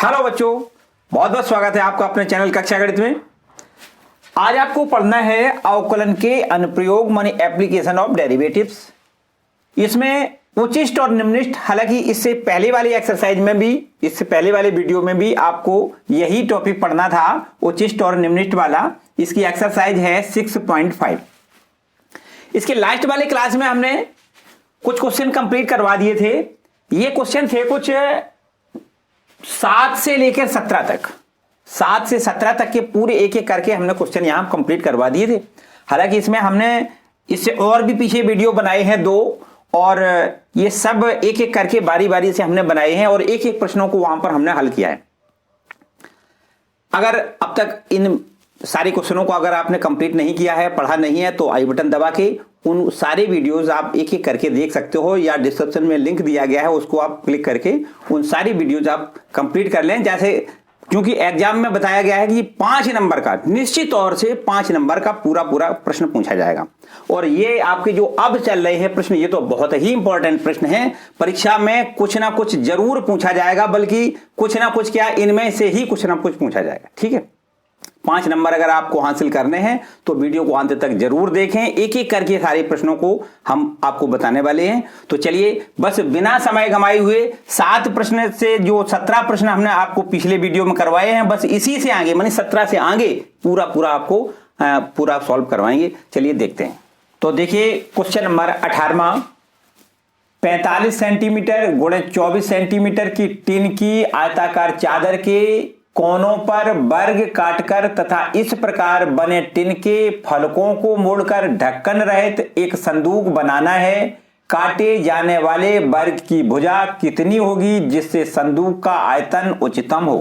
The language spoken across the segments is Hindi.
हेलो बच्चों, बहुत बहुत स्वागत है आपका अपने चैनल कक्षा गणित में। आज आपको पढ़ना है अवकलन के अनुप्रयोग माने एप्लीकेशन ऑफ डेरिवेटिव्स। इसमें उच्चिष्ट और निम्निष्ट, हालांकि इससे पहले वाली एक्सरसाइज में भी, इससे पहले वाले वीडियो में भी आपको यही टॉपिक पढ़ना था, उच्चिष्ट और निम्निष्ट वाला। इसकी एक्सरसाइज है 6.5। इसके लास्ट वाले क्लास में हमने कुछ क्वेश्चन कंप्लीट करवा दिए थे। ये क्वेश्चन थे कुछ 7 से लेकर 17 तक, 7 से 17 तक के पूरे एक एक करके हमने क्वेश्चन यहां कंप्लीट करवा दिए थे। हालांकि इसमें हमने इससे और भी पीछे वीडियो बनाए हैं 2, और ये सब एक एक करके बारी बारी से हमने बनाए हैं और एक एक प्रश्नों को वहां पर हमने हल किया है। अगर अब तक इन सारे क्वेश्चनों को अगर आपने कंप्लीट नहीं किया है, पढ़ा नहीं है, तो आई बटन दबा के उन सारे वीडियोस आप एक एक करके देख सकते हो, या डिस्क्रिप्शन में लिंक दिया गया है उसको आप क्लिक करके उन सारी वीडियोस आप कंप्लीट कर लें। जैसे क्योंकि एग्जाम में बताया गया है कि 5 नंबर का, निश्चित तौर से 5 नंबर का पूरा पूरा प्रश्न पूछा जाएगा। और ये आपके जो अब चल रहे हैं प्रश्न, ये तो बहुत ही इंपॉर्टेंट प्रश्न है। परीक्षा में कुछ ना कुछ जरूर पूछा जाएगा, बल्कि कुछ ना कुछ क्या, इनमें से ही कुछ ना कुछ पूछा जाएगा। ठीक है, 5 नंबर अगर आपको हासिल करने हैं तो वीडियो को अंत तक जरूर देखें। एक एक करके सारे प्रश्नों को हम आपको बताने वाले हैं। तो चलिए, बस बिना समय गंवाए हुए 7 प्रश्न से जो 17 प्रश्न हमने आपको पिछले वीडियो में करवाए हैं, बस इसी से आगे माने 17 से आगे पूरा पूरा आपको पूरा सॉल्व करवाएंगे। चलिए देखते हैं। तो देखिए क्वेश्चन नंबर 18वां, 45 सेंटीमीटर गुणे 24 सेंटीमीटर की टिन की आयताकार चादर के कोनों पर वर्ग काटकर तथा इस प्रकार बने टिन के फलकों को मोड़कर ढक्कन रहित एक संदूक बनाना है। काटे जाने वाले वर्ग की भुजा कितनी होगी जिससे संदूक का आयतन उच्चतम हो।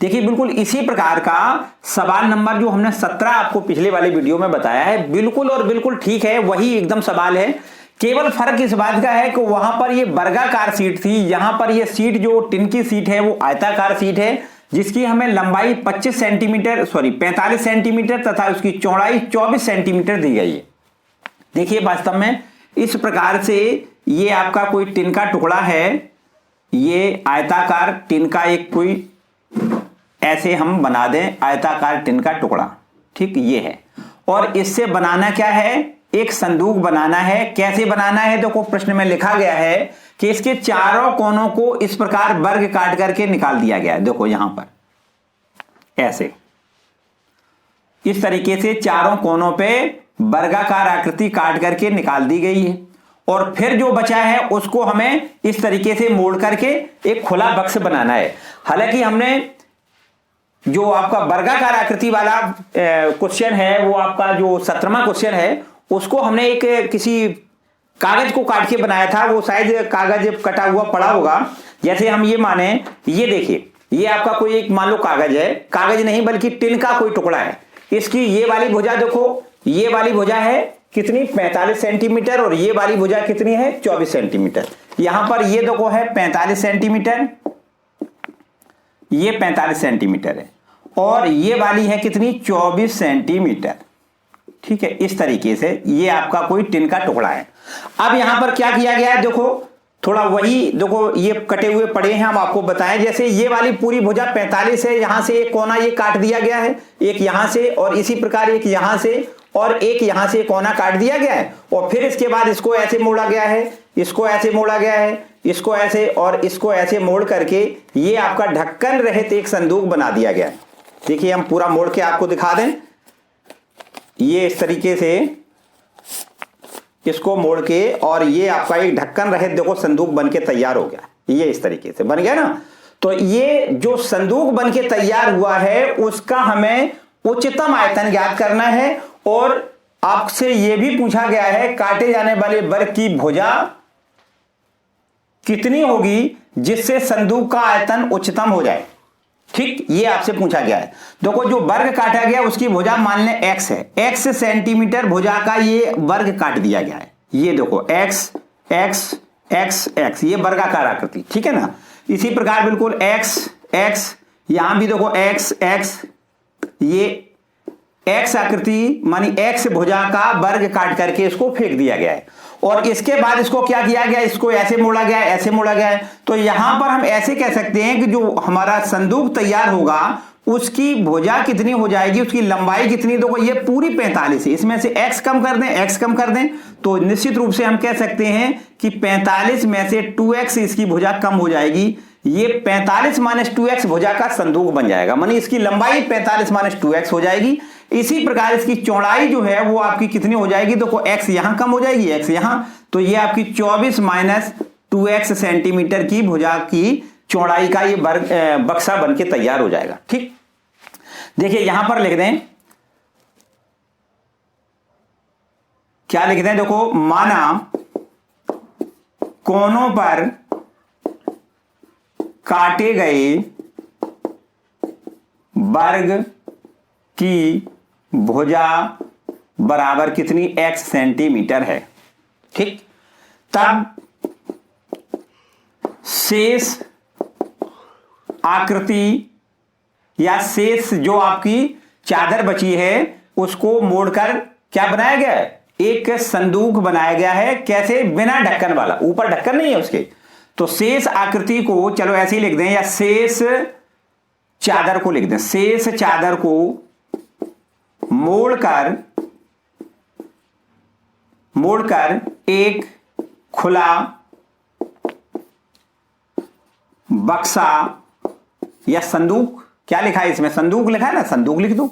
देखिए, बिल्कुल इसी प्रकार का सवाल नंबर जो हमने 17 आपको पिछले वाले वीडियो में बताया है, बिल्कुल और बिल्कुल ठीक है, वही एकदम सवाल है। केवल फर्क इस बात का है कि वहां पर ये वर्गाकार सीट थी, यहां पर ये सीट जो टिन की सीट है वो आयताकार सीट है, जिसकी हमें लंबाई 45 सेंटीमीटर तथा उसकी चौड़ाई 24 सेंटीमीटर दी गई है। देखिए, वास्तव में इस प्रकार से ये आपका कोई टिन का टुकड़ा है, ये आयताकार टिन का एक कोई ऐसे हम बना दें आयताकार टिन का टुकड़ा, ठीक ये है। और इससे बनाना क्या है, एक संदूक बनाना है। कैसे बनाना है, देखो प्रश्न में लिखा गया है कि इसके चारों कोनों को इस प्रकार वर्ग काट करके निकाल दिया गया है। देखो यहां पर ऐसे इस तरीके से चारों कोनों पे वर्गाकार आकृति काट करके निकाल दी गई है। और फिर जो बचा है उसको हमें इस तरीके से मोड़ करके एक खुला बक्स बनाना है। हालांकि हमने जो आपका वर्गाकार आकृति वाला क्वेश्चन है, वो आपका जो 17वां क्वेश्चन है, उसको हमने एक किसी कागज को काट के बनाया था। वो शायद कागज कटा हुआ पड़ा होगा। जैसे हम ये माने, ये देखिए, ये आपका कोई एक मान लो कागज है, कागज नहीं बल्कि टिन का कोई टुकड़ा है। इसकी ये वाली भुजा देखो, ये वाली भुजा है कितनी, 45 सेंटीमीटर, और ये वाली भुजा कितनी है, 24 सेंटीमीटर। यहां पर ये देखो है 45 सेंटीमीटर, ये 45 सेंटीमीटर है, और ये वाली है कितनी, 24 सेंटीमीटर। ठीक है, इस तरीके से ये आपका कोई टिन का टुकड़ा है। अब यहां पर क्या किया गया है, देखो थोड़ा वही, देखो ये कटे हुए पड़े हैं, हम आपको बताएं। जैसे ये वाली पूरी भुजा 45 है, यहां से एक कोना ये काट दिया गया है, एक यहां से, और इसी प्रकार एक यहां से, और एक यहां से कोना काट दिया गया है। और फिर इसके बाद इसको ऐसे मोड़ा गया है, इसको ऐसे मोड़ा गया है, इसको ऐसे और इसको ऐसे मोड़ करके ये आपका ढक्कन रहित एक संदूक बना दिया गया है। देखिए, हम पूरा मोड़ के आपको दिखा दें। ये इस तरीके से इसको मोड़ के, और ये आपका एक ढक्कन रहित देखो संदूक बन के तैयार हो गया। ये इस तरीके से बन गया ना। तो ये जो संदूक बन के तैयार हुआ है उसका हमें उच्चतम आयतन ज्ञात करना है। और आपसे यह भी पूछा गया है काटे जाने वाले वर्ग की भुजा कितनी होगी जिससे संदूक का आयतन उच्चतम हो जाए। ठीक, ये आपसे पूछा गया है। देखो, जो वर्ग काटा गया उसकी भुजा मान लें x है, x सेंटीमीटर भुजा का ये वर्ग काट दिया गया है। ये देखो x x x x, ये वर्गाकार आकृति, ठीक है ना। इसी प्रकार बिल्कुल x x, यहां भी देखो x x, ये एक्स आकृति मानी एक्स भुजा का वर्ग काट करके इसको फेंक दिया गया है, और इसके बाद इसको क्या किया गया, इसको ऐसे मोड़ा गया, ऐसे मोड़ा गया है। तो यहां पर हम ऐसे कह सकते हैं कि जो हमारा संदूक तैयार होगा उसकी भुजा कितनी हो जाएगी, उसकी लंबाई कितनी, देखो ये पूरी 45 है, इसमें से x कम कर दें, x कम कर दें, तो निश्चित रूप से हम कह सकते हैं कि 45 में से 2x इसकी भुजा कम हो जाएगी। ये 45 - 2x भुजा का संदूक बन जाएगा, मानी इसकी लंबाई 45 - 2x हो जाएगी। इसी प्रकार इसकी चौड़ाई जो है वो आपकी कितनी हो जाएगी, देखो x यहां कम हो जाएगी, x यहां, तो ये आपकी 24 - 2x सेंटीमीटर की भुजा की चौड़ाई का ये बक्सा बन के तैयार हो जाएगा। ठीक, देखिए यहां पर लिख दें, क्या लिख दें, देखो माना कोनों पर काटे गए वर्ग की भुजा बराबर कितनी, x सेंटीमीटर है। ठीक, तब शेष आकृति या शेष जो आपकी चादर बची है उसको मोड़कर क्या बनाया गया है, एक संदूक बनाया गया है। कैसे, बिना ढक्कन वाला, ऊपर ढक्कन नहीं है उसके। तो शेष आकृति को चलो ऐसे ही लिख दें, या शेष चादर को लिख दें, शेष चादर को मोड़कर एक खुला बक्सा या संदूक, क्या लिखा है इसमें, संदूक लिखा है ना, संदूक लिख दो,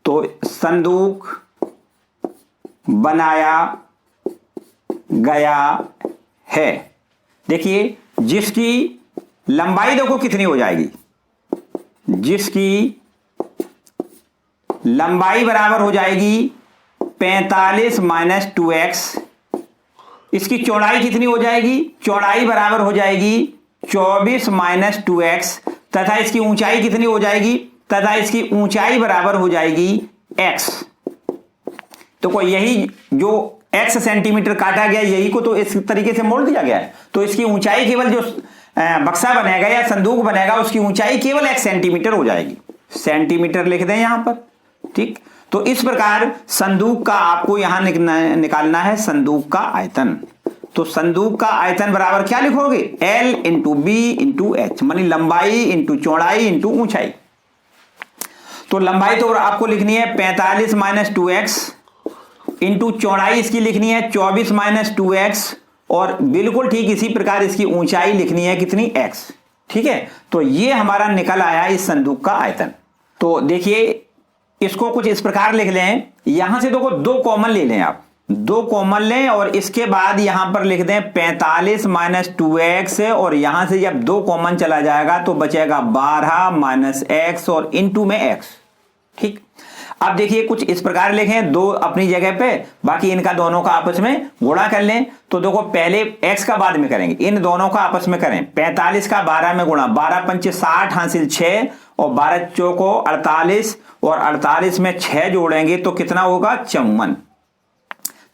तो संदूक बनाया गया है। देखिए जिसकी लंबाई देखो कितनी हो जाएगी, जिसकी लंबाई बराबर हो जाएगी 45 - 2x। इसकी चौड़ाई कितनी हो जाएगी, चौड़ाई बराबर हो जाएगी 24 - 2x, तथा इसकी ऊंचाई कितनी हो जाएगी, तथा इसकी ऊंचाई बराबर हो जाएगी x। तो कोई यही जो x सेंटीमीटर काटा गया यही को तो इस तरीके से मोड़ दिया गया है, तो इसकी ऊंचाई केवल जो बक्सा बनेगा या संदूक बनेगा उसकी ऊंचाई केवल x सेंटीमीटर हो जाएगी। सेंटीमीटर लिख दें यहां पर। ठीक, तो इस प्रकार संदूक का आपको यहां निकालना है संदूक का आयतन। तो संदूक का आयतन बराबर क्या लिखोगे, L × B × H, मानी लंबाई इंटू चौड़ाई इंटू ऊंचाई। तो लंबाई तो आपको लिखनी है 45 - 2x इंटू चौड़ाई इसकी लिखनी है 24 - 2x, और बिल्कुल ठीक इसी प्रकार इसकी ऊंचाई लिखनी है कितनी, x। ठीक है, तो ये हमारा निकल आया इस संदूक का आयतन। तो देखिए इसको कुछ इस प्रकार लिख लें, यहां से देखो 2 कॉमन ले लें, आप 2 कॉमन लें और इसके बाद यहां पर लिख दें 45 - 2x, और यहां से जब 2 कॉमन चला जाएगा तो बचेगा 12 - x और इंटू में x। ठीक, अब देखिए कुछ इस प्रकार लिखें, 2 अपनी जगह पे, बाकी इनका दोनों का आपस में गुणा कर लें। तो देखो पहले x का बाद में करेंगे, इन दोनों का आपस में करें, 45 का 12 में गुणा, 12 × 5 = 60 हासिल 6, और 12 × 4 = 48, और 48 में 6 जोड़ेंगे तो कितना होगा, 54।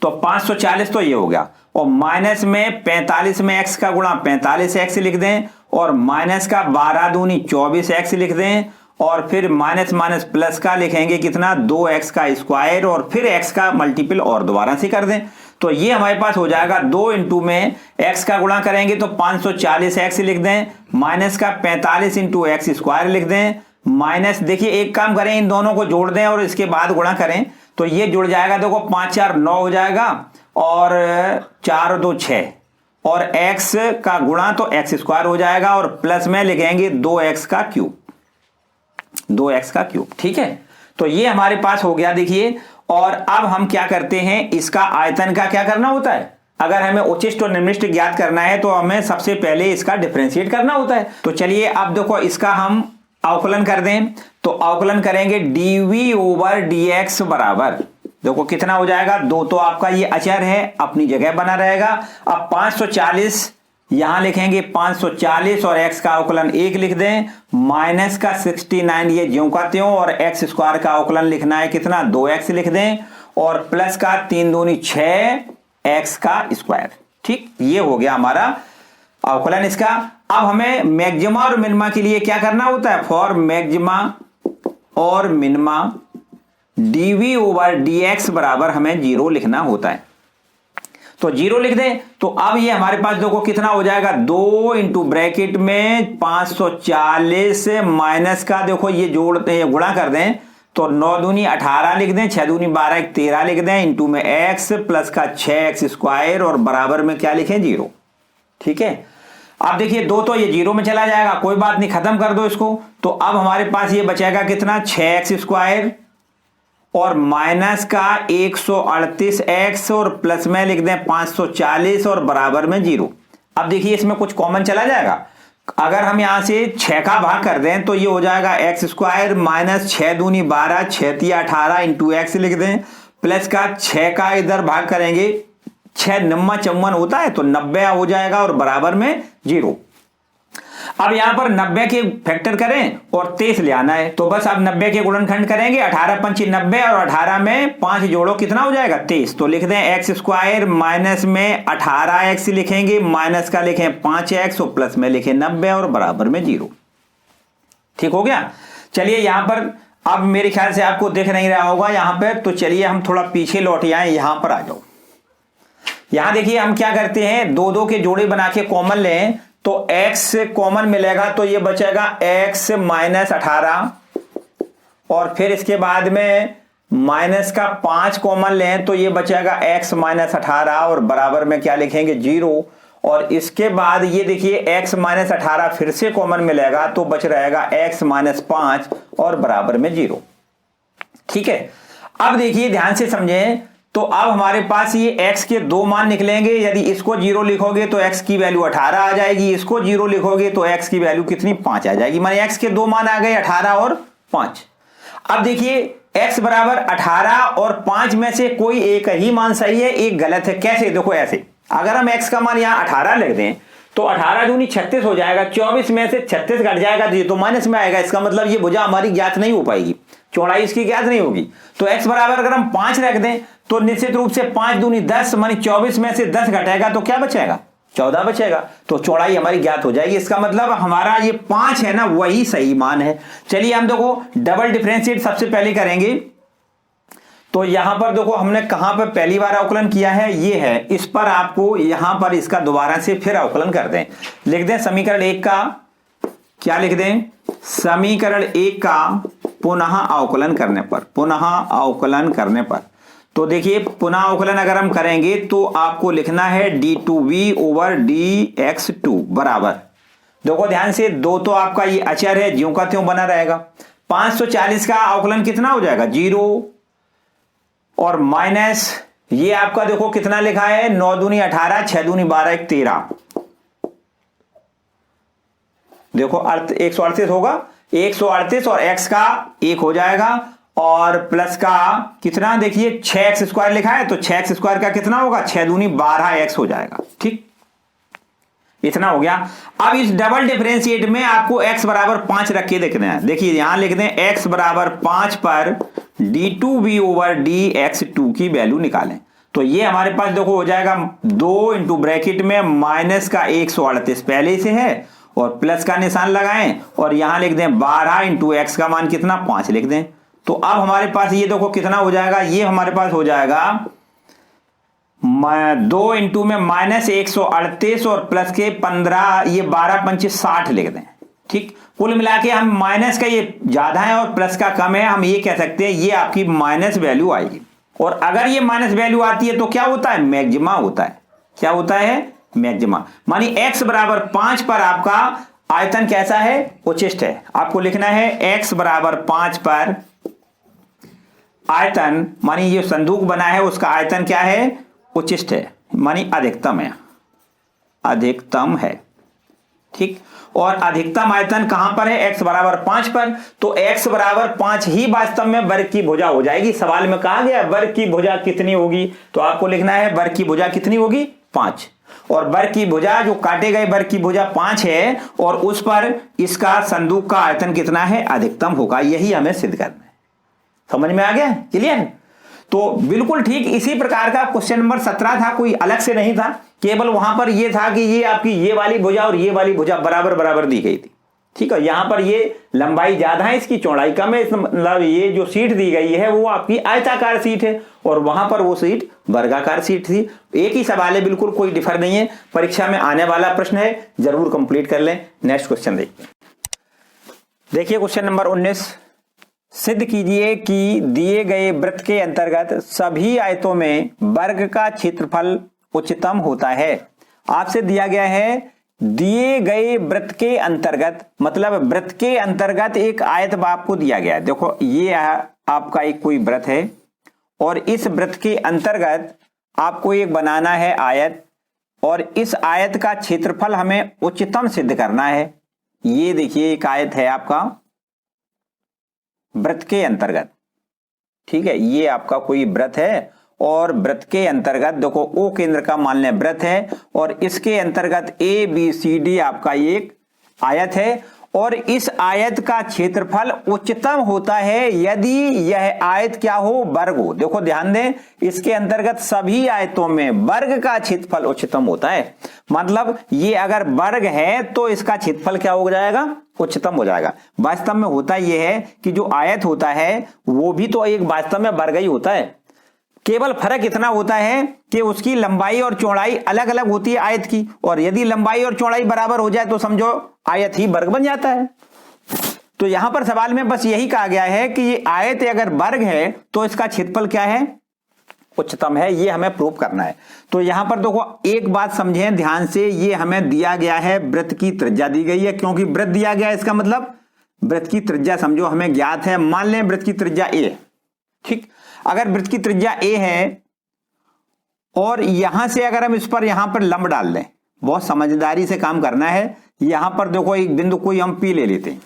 तो 540 तो ये हो गया, और माइनस में 45 में x का गुणा 45x लिख दें, और माइनस का 12 दूनी 24x लिख दें, और फिर माइनस माइनस प्लस का लिखेंगे कितना, 2x का स्क्वायर, और फिर x का मल्टीपल और दोबारा से कर दें। तो ये हमारे पास हो जाएगा 2 इंटू में x का गुणा करेंगे तो 540x लिख दें, माइनस का 45 इंटू x स्क्वायर लिख दें, माइनस देखिए एक काम करें, इन दोनों को जोड़ दें और इसके बाद गुणा करें, तो ये जुड़ जाएगा, देखो 5 × 4 = 9 हो जाएगा, और 4 × 2 = 6, और x का गुणा तो x स्क्वायर हो जाएगा, और प्लस में लिखेंगे 2x का क्यूब, 2x का क्यूब। ठीक है, तो ये हमारे पास हो गया। देखिए, और अब हम क्या करते हैं, इसका आयतन का क्या करना होता है, अगर हमें उच्चिष्ट और निम्निष्ट ज्ञात करना है तो हमें सबसे पहले इसका डिफरेंशिएट करना होता है। तो चलिए अब देखो इसका हम अवकलन कर दें, तो अवकलन करेंगे dv/dx बराबर, देखो कितना हो जाएगा, 2 तो आपका ये अचर है अपनी जगह बना रहेगा। अब 540 यहां लिखेंगे, 540 और x का अवकलन 1 लिख दें, माइनस का 69 ये ज्यों का त्यों, और x स्क्वायर का अवकलन लिखना है कितना, 2x लिख दें, और प्लस का 3 दूनी 6 x का स्क्वायर। ठीक, ये हो गया हमारा अवकलन इसका। अब हमें मैक्सिमा और मिनिमा के लिए क्या करना होता है, फॉर मैक्सिमा और मिनिमा dv ओवर dx बराबर हमें 0 लिखना होता है। तो 0 लिख दें तो अब ये हमारे पास देखो कितना हो जाएगा, 2 इंटू ब्रैकेट में 540 माइनस का देखो ये जोड़ते हैं, गुणा कर दें तो 9 दूनी 18 लिख दें, 6 दूनी 12 13 लिख दें, इंटू में x प्लस का 6x स्क्वायर और बराबर में क्या लिखें 0। ठीक है, अब देखिए 2 तो ये 0 में चला जाएगा, कोई बात नहीं, खत्म कर दो इसको। तो अब हमारे पास ये बचेगा कितना, 6x स्क्वायर और माइनस का 138x और प्लस में लिख दें 540 और बराबर में 0। अब देखिए इसमें कुछ कॉमन चला जाएगा, अगर हम यहां से 6 का भाग कर दें तो ये हो जाएगा x स्क्वायर माइनस 6 दूनी 12 6 तिया 18 इंटू एक्स लिख दें, प्लस का 6 का इधर भाग करेंगे, 6 नम्मा 54 होता है तो 90 हो जाएगा और बराबर में 0। अब यहां पर 90 के फैक्टर करें और 23 ले आना है, तो बस अब 90 के गुणनखंड करेंगे, 18 पंची 90 और 18 में 5 जोड़ो कितना हो जाएगा 23। तो लिख दें एक्स स्क्वायर माइनस में 18x लिखेंगे, माइनस का लिखें 5x और प्लस में लिखें 90 और बराबर में 0। ठीक हो गया। चलिए यहां पर अब मेरे ख्याल से आपको दिख नहीं रहा होगा यहां पर, तो चलिए हम थोड़ा पीछे लौट आए, यहां पर आ जाओ। यहां देखिए हम क्या करते हैं, 2 के जोड़े बना के कॉमन लें तो x कॉमन मिलेगा तो ये बचेगा x माइनस 18 और फिर इसके बाद में माइनस का 5 कॉमन लें तो ये बचेगा x माइनस 18 और बराबर में क्या लिखेंगे 0। और इसके बाद ये देखिए x माइनस 18 फिर से कॉमन मिलेगा तो बच रहेगा x माइनस 5 और बराबर में 0। ठीक है, अब देखिए ध्यान से समझें, तो अब हमारे पास ये x के 2 मान निकलेंगे, यदि इसको 0 लिखोगे तो x की वैल्यू 18 आ जाएगी, इसको 0 लिखोगे तो x की वैल्यू कितनी 5 आ जाएगी, माने x के 2 मान आ गए 18 और 5। अब देखिए x बराबर 18 और 5 में से कोई एक ही मान सही है, एक गलत है। कैसे, देखो ऐसे, अगर हम x का मान यहां 18 लिख दें तो 18 दूनी 36 हो जाएगा, 24 में से 36 घट जाएगा तो ये तो माइनस में आएगा, इसका मतलब ये भुजा हमारी ज्ञात नहीं हो पाएगी, चौड़ाई इसकी ज्ञात नहीं होगी। तो x बराबर अगर हम 5 रख दें तो निश्चित रूप से 5 दूनी 10 मानी 24 में से 10 घटेगा तो क्या बचेगा 14 बचेगा, तो चौड़ाई हमारी ज्ञात हो जाएगी। इसका मतलब हमारा ये 5 है ना, वही सही मान है। चलिए हम देखो डबल डिफरेंशिएट सबसे पहले करेंगे, तो यहां पर देखो हमने कहां पर पहली बार अवकलन किया है, ये है, इस पर आपको यहां पर इसका दोबारा से फिर अवकलन कर दें। लिख दें समीकरण 1 का, क्या लिख दें, समीकरण 1 का पुनः अवकलन करने पर, पुनः अवकलन करने पर, तो देखिए पुनः अवकलन अगर हम करेंगे तो आपको लिखना है d2v ओवर dx2 बराबर, देखो ध्यान से, 2 तो आपका ये अचर है, ज्यों का त्यों बना रहेगा। 540 का अवकलन कितना हो जाएगा 0 और माइनस ये आपका देखो कितना लिखा है, 9 दूनी 18 6 दूनी 12 13, देखो 138 होगा, 138 और x का 1 हो जाएगा और प्लस का कितना, देखिए 6x स्क्वायर लिखा है तो 6x स्क्वायर का कितना होगा, 6 दूनी 12x हो जाएगा। ठीक, इतना हो गया। अब इस डबल डिफरेंशिएट में आपको x बराबर 5 रख के देखना है। देखिए यहां लिख दें x बराबर 5 पर d2v ओवर dx2 की वैल्यू निकालें, तो ये हमारे पास देखो हो जाएगा 2 इंटू ब्रैकेट में माइनस का 138 पहले से है और प्लस का निशान लगाएं और यहां लिख दें 12 इंटू एक्स का मान कितना 5 लिख दें। तो अब हमारे पास ये देखो कितना हो जाएगा, ये हमारे पास हो जाएगा 2 इंटू में माइनस 138 और प्लस के 15, ये 12 पंचे 60 लिख दें। ठीक, कुल मिला के हम माइनस का ये ज्यादा है और प्लस का कम है, हम ये कह सकते हैं ये आपकी माइनस वैल्यू आएगी। और अगर ये माइनस वैल्यू आती है तो क्या होता है, मैक्सिमा होता है। क्या होता है, मैक्सिमा। मानी x बराबर 5 पर आपका आयतन कैसा है, उचिष्ट है। आपको लिखना है x बराबर 5 पर आयतन, मानी ये संदूक बना है उसका आयतन क्या है, उचिष्ट है, मानी अधिकतम है, अधिकतम है। ठीक, और अधिकतम आयतन कहां पर है, x बराबर 5 पर, तो x बराबर 5 ही वास्तव में वर्ग की भुजा हो जाएगी। सवाल में कहा गया वर्ग की भुजा कितनी होगी, तो आपको लिखना है वर्ग की भुजा कितनी होगी 5, और वर्ग की भुजा जो काटे गए वर्ग की भुजा 5 है और उस पर इसका संदूक का आयतन कितना है, अधिकतम होगा। यही हमें सिद्ध करना है। समझ में आ गया, क्लियर। तो बिल्कुल ठीक इसी प्रकार का क्वेश्चन नंबर 17 था, कोई अलग से नहीं था, केवल वहां पर यह था कि ये आपकी ये वाली भुजा और ये वाली भुजा बराबर बराबर दी गई थी। ठीक है, यहां पर ये लंबाई ज्यादा है, इसकी चौड़ाई कम है, मतलब ये जो सीट दी गई है वो आपकी आयताकार सीट है और वहां पर वो सीट वर्गाकार सीट थी। एक ही सवाल है, बिल्कुल कोई डिफर नहीं है, परीक्षा में आने वाला प्रश्न है, जरूर कंप्लीट कर लें। नेक्स्ट क्वेश्चन देखिए क्वेश्चन नंबर 19, सिद्ध कीजिए कि दिए गए वृत्त के अंतर्गत सभी आयतों में वर्ग का क्षेत्रफल उच्चतम होता है। आपसे दिया गया है दिए गए वृत्त के अंतर्गत, मतलब वृत्त के अंतर्गत एक आयत आपको दिया गया है। देखो ये आपका एक कोई वृत्त है और इस वृत्त के अंतर्गत आपको एक बनाना है आयत और इस आयत का क्षेत्रफल हमें उच्चतम सिद्ध करना है। ये देखिए एक आयत है आपका वृत्त के अंतर्गत, ठीक है, ये आपका कोई वृत्त है और वृत्त के अंतर्गत देखो ओ केंद्र का मान लें वृत्त है और इसके अंतर्गत ए बी सी डी आपका एक आयत है और इस आयत का क्षेत्रफल उच्चतम होता है यदि यह आयत क्या हो, वर्ग हो। देखो ध्यान दें, इसके अंतर्गत सभी आयतों में वर्ग का क्षेत्रफल उच्चतम होता है, मतलब ये अगर वर्ग है तो इसका क्षेत्रफल क्या हो जाएगा, उच्चतम हो जाएगा। वास्तव में होता यह है कि जो आयत होता है वो भी तो एक वास्तव में वर्ग ही होता है, केवल फर्क इतना होता है कि उसकी लंबाई और चौड़ाई अलग अलग होती है आयत की, और यदि लंबाई और चौड़ाई बराबर हो जाए तो समझो आयत ही वर्ग बन जाता है। तो यहां पर सवाल में बस यही कहा गया है कि ये आयत अगर वर्ग है तो इसका क्षेत्रफल क्या है, उच्चतम है, ये हमें प्रूव करना है। तो यहां पर देखो एक बात समझें ध्यान से, ये हमें दिया गया है वृत्त की त्रिज्या दी गई है, क्योंकि वृत्त दिया गया है इसका मतलब वृत्त की त्रिज्या समझो हमें ज्ञात है। मान लें वृत्त की त्रिज्या ए, ठीक, अगर वृत्त की त्रिज्या ए है और यहां से अगर हम इस पर यहां पर लंब डाल दें, बहुत समझदारी से काम करना है। यहां पर देखो एक बिंदु कोई हम पी ले लेते हैं,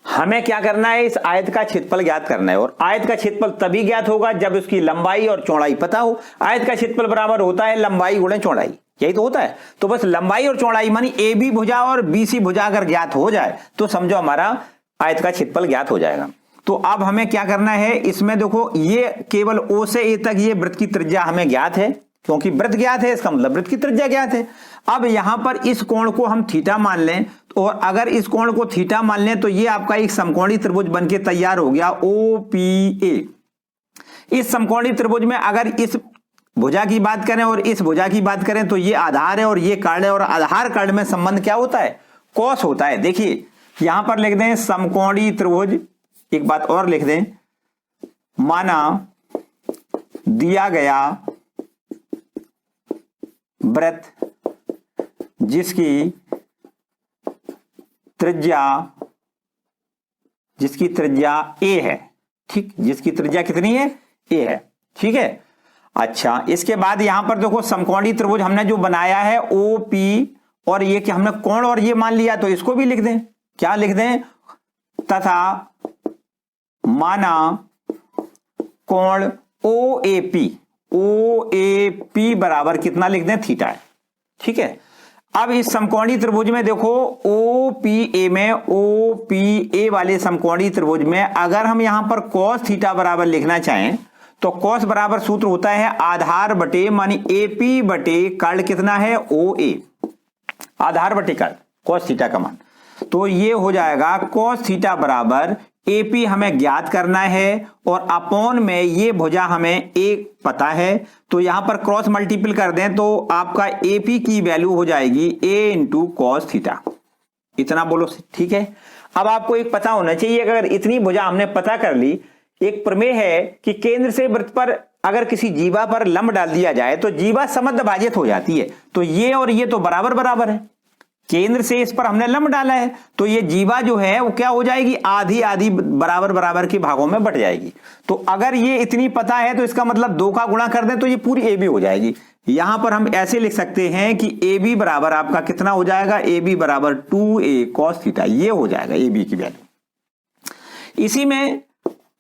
हमें क्या करना है, इस आयत का क्षेत्रफल ज्ञात करना है और आयत का क्षेत्रफल तभी ज्ञात होगा जब उसकी लंबाई और चौड़ाई पता हो। आयत का क्षेत्रफल बराबर होता है लंबाई गुणे चौड़ाई, यही तो होता है। तो बस लंबाई और चौड़ाई मानी ए बी भुजा और बी सी भुजा अगर ज्ञात हो जाए तो समझो हमारा आयत का क्षेत्रफल ज्ञात हो जाएगा। तो अब हमें क्या करना है, इसमें देखो ये केवल ओ से ए तक ये वृत्त की त्रिज्या हमें ज्ञात है, क्योंकि वृत्त ज्ञात है इसका मतलब वृत्त की त्रिज्या ज्ञात है। अब यहां पर इस कोण को हम थीटा मान लें, और अगर इस कोण को थीटा मान लें तो ये आपका एक समकोणीय त्रिभुज बनके तैयार हो गया OPA। इस समकोणीय त्रिभुज में अगर इस भुजा की बात करें और इस भुजा की बात करें तो ये आधार है और ये कर्ण है, और आधार कर्ण में संबंध क्या होता है, कॉस होता है। देखिए यहां पर लिख दें समकोणीय त्रिभुज, एक बात और लिख दें, माना दिया गया वृत्त जिसकी त्रिज्या ए है, ठीक, जिसकी त्रिज्या कितनी है, ए है, ठीक है। अच्छा, इसके बाद यहां पर देखो समकोणीय त्रिभुज हमने जो बनाया है OP, और ये कि हमने कोण और ये मान लिया तो इसको भी लिख दें, क्या लिख दें, तथा माना कोण OAP बराबर कितना लिख दें, थीटा है, ठीक है। अब इस समकोणीय त्रिभुज में देखो OPA में, OPA वाले समकोणीय त्रिभुज में अगर हम यहां पर cos थीटा बराबर लिखना चाहें तो cos बराबर सूत्र होता है आधार बटे मानी AP बटे कर्ण कितना है, OA, आधार बटे कर्ण cos थीटा का मान। तो ये हो जाएगा cos थीटा बराबर AP हमें ज्ञात करना है और अपॉन में ये भुजा हमें एक पता है, तो यहां पर क्रॉस मल्टीपल कर दें तो आपका AP की वैल्यू हो जाएगी A इंटू कॉस थीटा, इतना बोलो, ठीक है। अब आपको एक पता होना चाहिए, अगर इतनी भुजा हमने पता कर ली, एक प्रमेय है कि केंद्र से वृत्त पर अगर किसी जीवा पर लंब डाल दिया जाए तो जीवा समद्विभाजित हो जाती है, तो ये और ये तो बराबर बराबर है, केंद्र से इस पर हमने लंब डाला है तो ये जीवा जो है वो क्या हो जाएगी, आधी आधी बराबर बराबर के भागों में बट जाएगी। तो अगर ये इतनी पता है तो इसका मतलब 2 का गुणा कर दें तो ये पूरी AB हो जाएगी। यहां पर हम ऐसे लिख सकते हैं कि AB बराबर आपका कितना हो जाएगा, AB बराबर 2A cos थीटा, ये हो जाएगा AB की वैल्यू। इसी में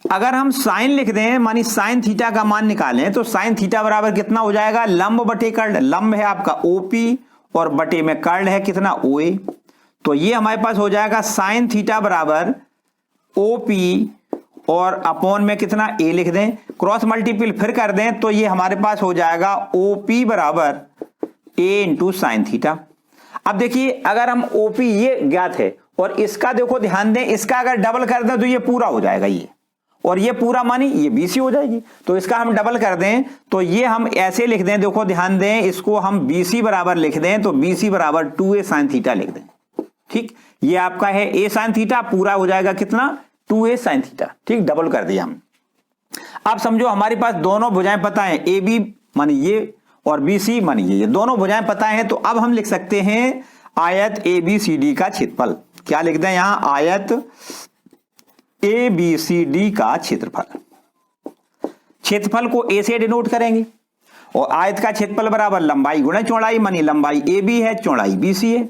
अगर हम साइन लिख दें, मानी साइन थीटा का मान निकालें तो साइन थीटा बराबर कितना हो जाएगा, लंब बटे कर्ण, लंब है आपका OP और बटे में कर्ण है कितना, OA, तो ये हमारे पास हो जाएगा साइन थीटा बराबर OP और अपॉन में कितना A लिख दें, क्रॉस मल्टीपल फिर कर दें तो ये हमारे पास हो जाएगा OP बराबर A इंटू साइन थीटा। अब देखिए अगर हम OP ये ज्ञात है और इसका देखो ध्यान दें, इसका अगर डबल कर दें तो ये पूरा हो जाएगा ये, और ये पूरा मानी ये BC हो जाएगी। तो इसका हम डबल कर दें तो ये हम ऐसे लिख दें, देखो ध्यान दें, इसको हम BC बराबर लिख दें तो BC बराबर 2a sin थीटा लिख दें। ठीक, ये आपका है a sin थीटा, पूरा हो जाएगा कितना 2a sin थीटा। ठीक, डबल कर दिया हम। अब समझो हमारे पास दोनों भुजाएं पता है, AB मानी ये और BC मानी ये दोनों भुजाएं पता है। तो अब हम लिख सकते हैं आयत ABCD का क्षेत्रफल। क्या लिख दें यहां, आयत ABCD का क्षेत्रफल। क्षेत्रफल को A से डिनोट करेंगे और आयत का क्षेत्रफल बराबर लंबाई गुणा चौड़ाई, मानी लंबाई AB है, चौड़ाई BC है।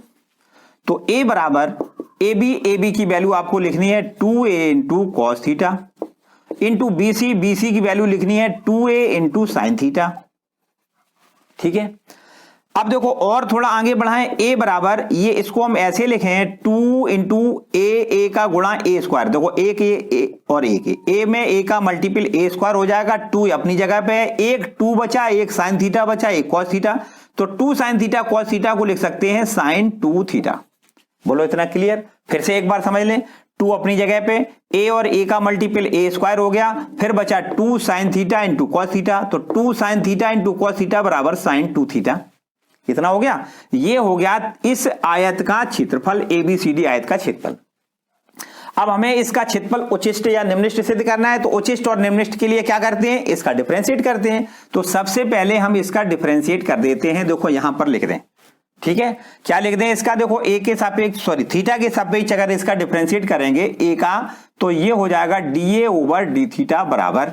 तो A बराबर AB की वैल्यू आपको लिखनी है 2a into cos theta into BC की वैल्यू लिखनी है 2a इंटू साइन थीटा। ठीक है, अब देखो और थोड़ा आगे बढ़ाएं, A बराबर ये इसको हम ऐसे लिखें 2 इंटू ए का गुणा A स्क्वायर। देखो एक ए और एक ए में A का मल्टीपल A स्क्वायर हो जाएगा, 2 अपनी जगह पे है, एक 2 बचा, एक साइन थीटा बचा, एक कॉस थीटा। तो 2 साइन थीटा कॉस थीटा को लिख सकते हैं साइन 2 थीटा। बोलो इतना क्लियर? फिर से एक बार समझ लें, 2 अपनी जगह पे, A और A का मल्टीपल A स्क्वायर हो गया, फिर बचा 2 sine theta into cos theta. तो 2 sine theta into cos theta बराबर साइन 2 थीटा। कितना हो गया? ये हो गया इस आयत का क्षेत्रफल, ABCD आयत का क्षेत्रफल। अब हमें इसका क्षेत्रफल उच्चिष्ट या निम्निष्ट सिद्ध करना है। तो उच्चिष्ट और निम्निष्ट के लिए क्या करते हैं, इसका डिफरेंशिएट करते हैं। तो सबसे पहले हम इसका डिफरेंशिएट कर देते हैं। देखो यहां पर लिख दें, ठीक है, क्या लिख दें इसका, देखो A के सापेक्ष थीटा के सापेक्ष अगर इसका डिफरेंशिएट करेंगे A का, तो ये हो जाएगा dA ओवर डी थीटा बराबर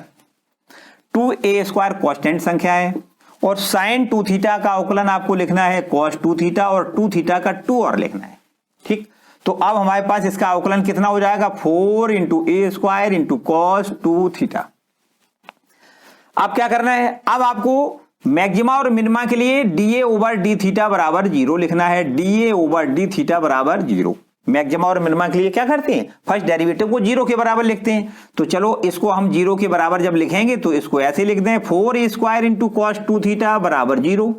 2a स्क्वायर कांस्टेंट संख्या है, और साइन 2 थीटा का अवकलन आपको लिखना है कॉस 2 थीटा, और 2 थीटा का 2 और लिखना है। ठीक, तो अब हमारे पास इसका अवकलन कितना हो जाएगा, 4 इंटू ए स्क्वायर इंटू कॉस 2 थीटा। अब क्या करना है, अब आपको मैक्सिमा और मिनिमा के लिए dA ओवर डी थीटा बराबर 0 लिखना है। dA ओवर डी थीटा बराबर 0। मैक्सिमा और मिनिमा के लिए क्या करते हैं, फर्स्ट डेरिवेटिव को 0 के बराबर लिखते हैं। तो चलो इसको हम 0 के बराबर जब लिखेंगे तो इसको ऐसे लिख दें 4a square into cos 2 theta बराबर 0।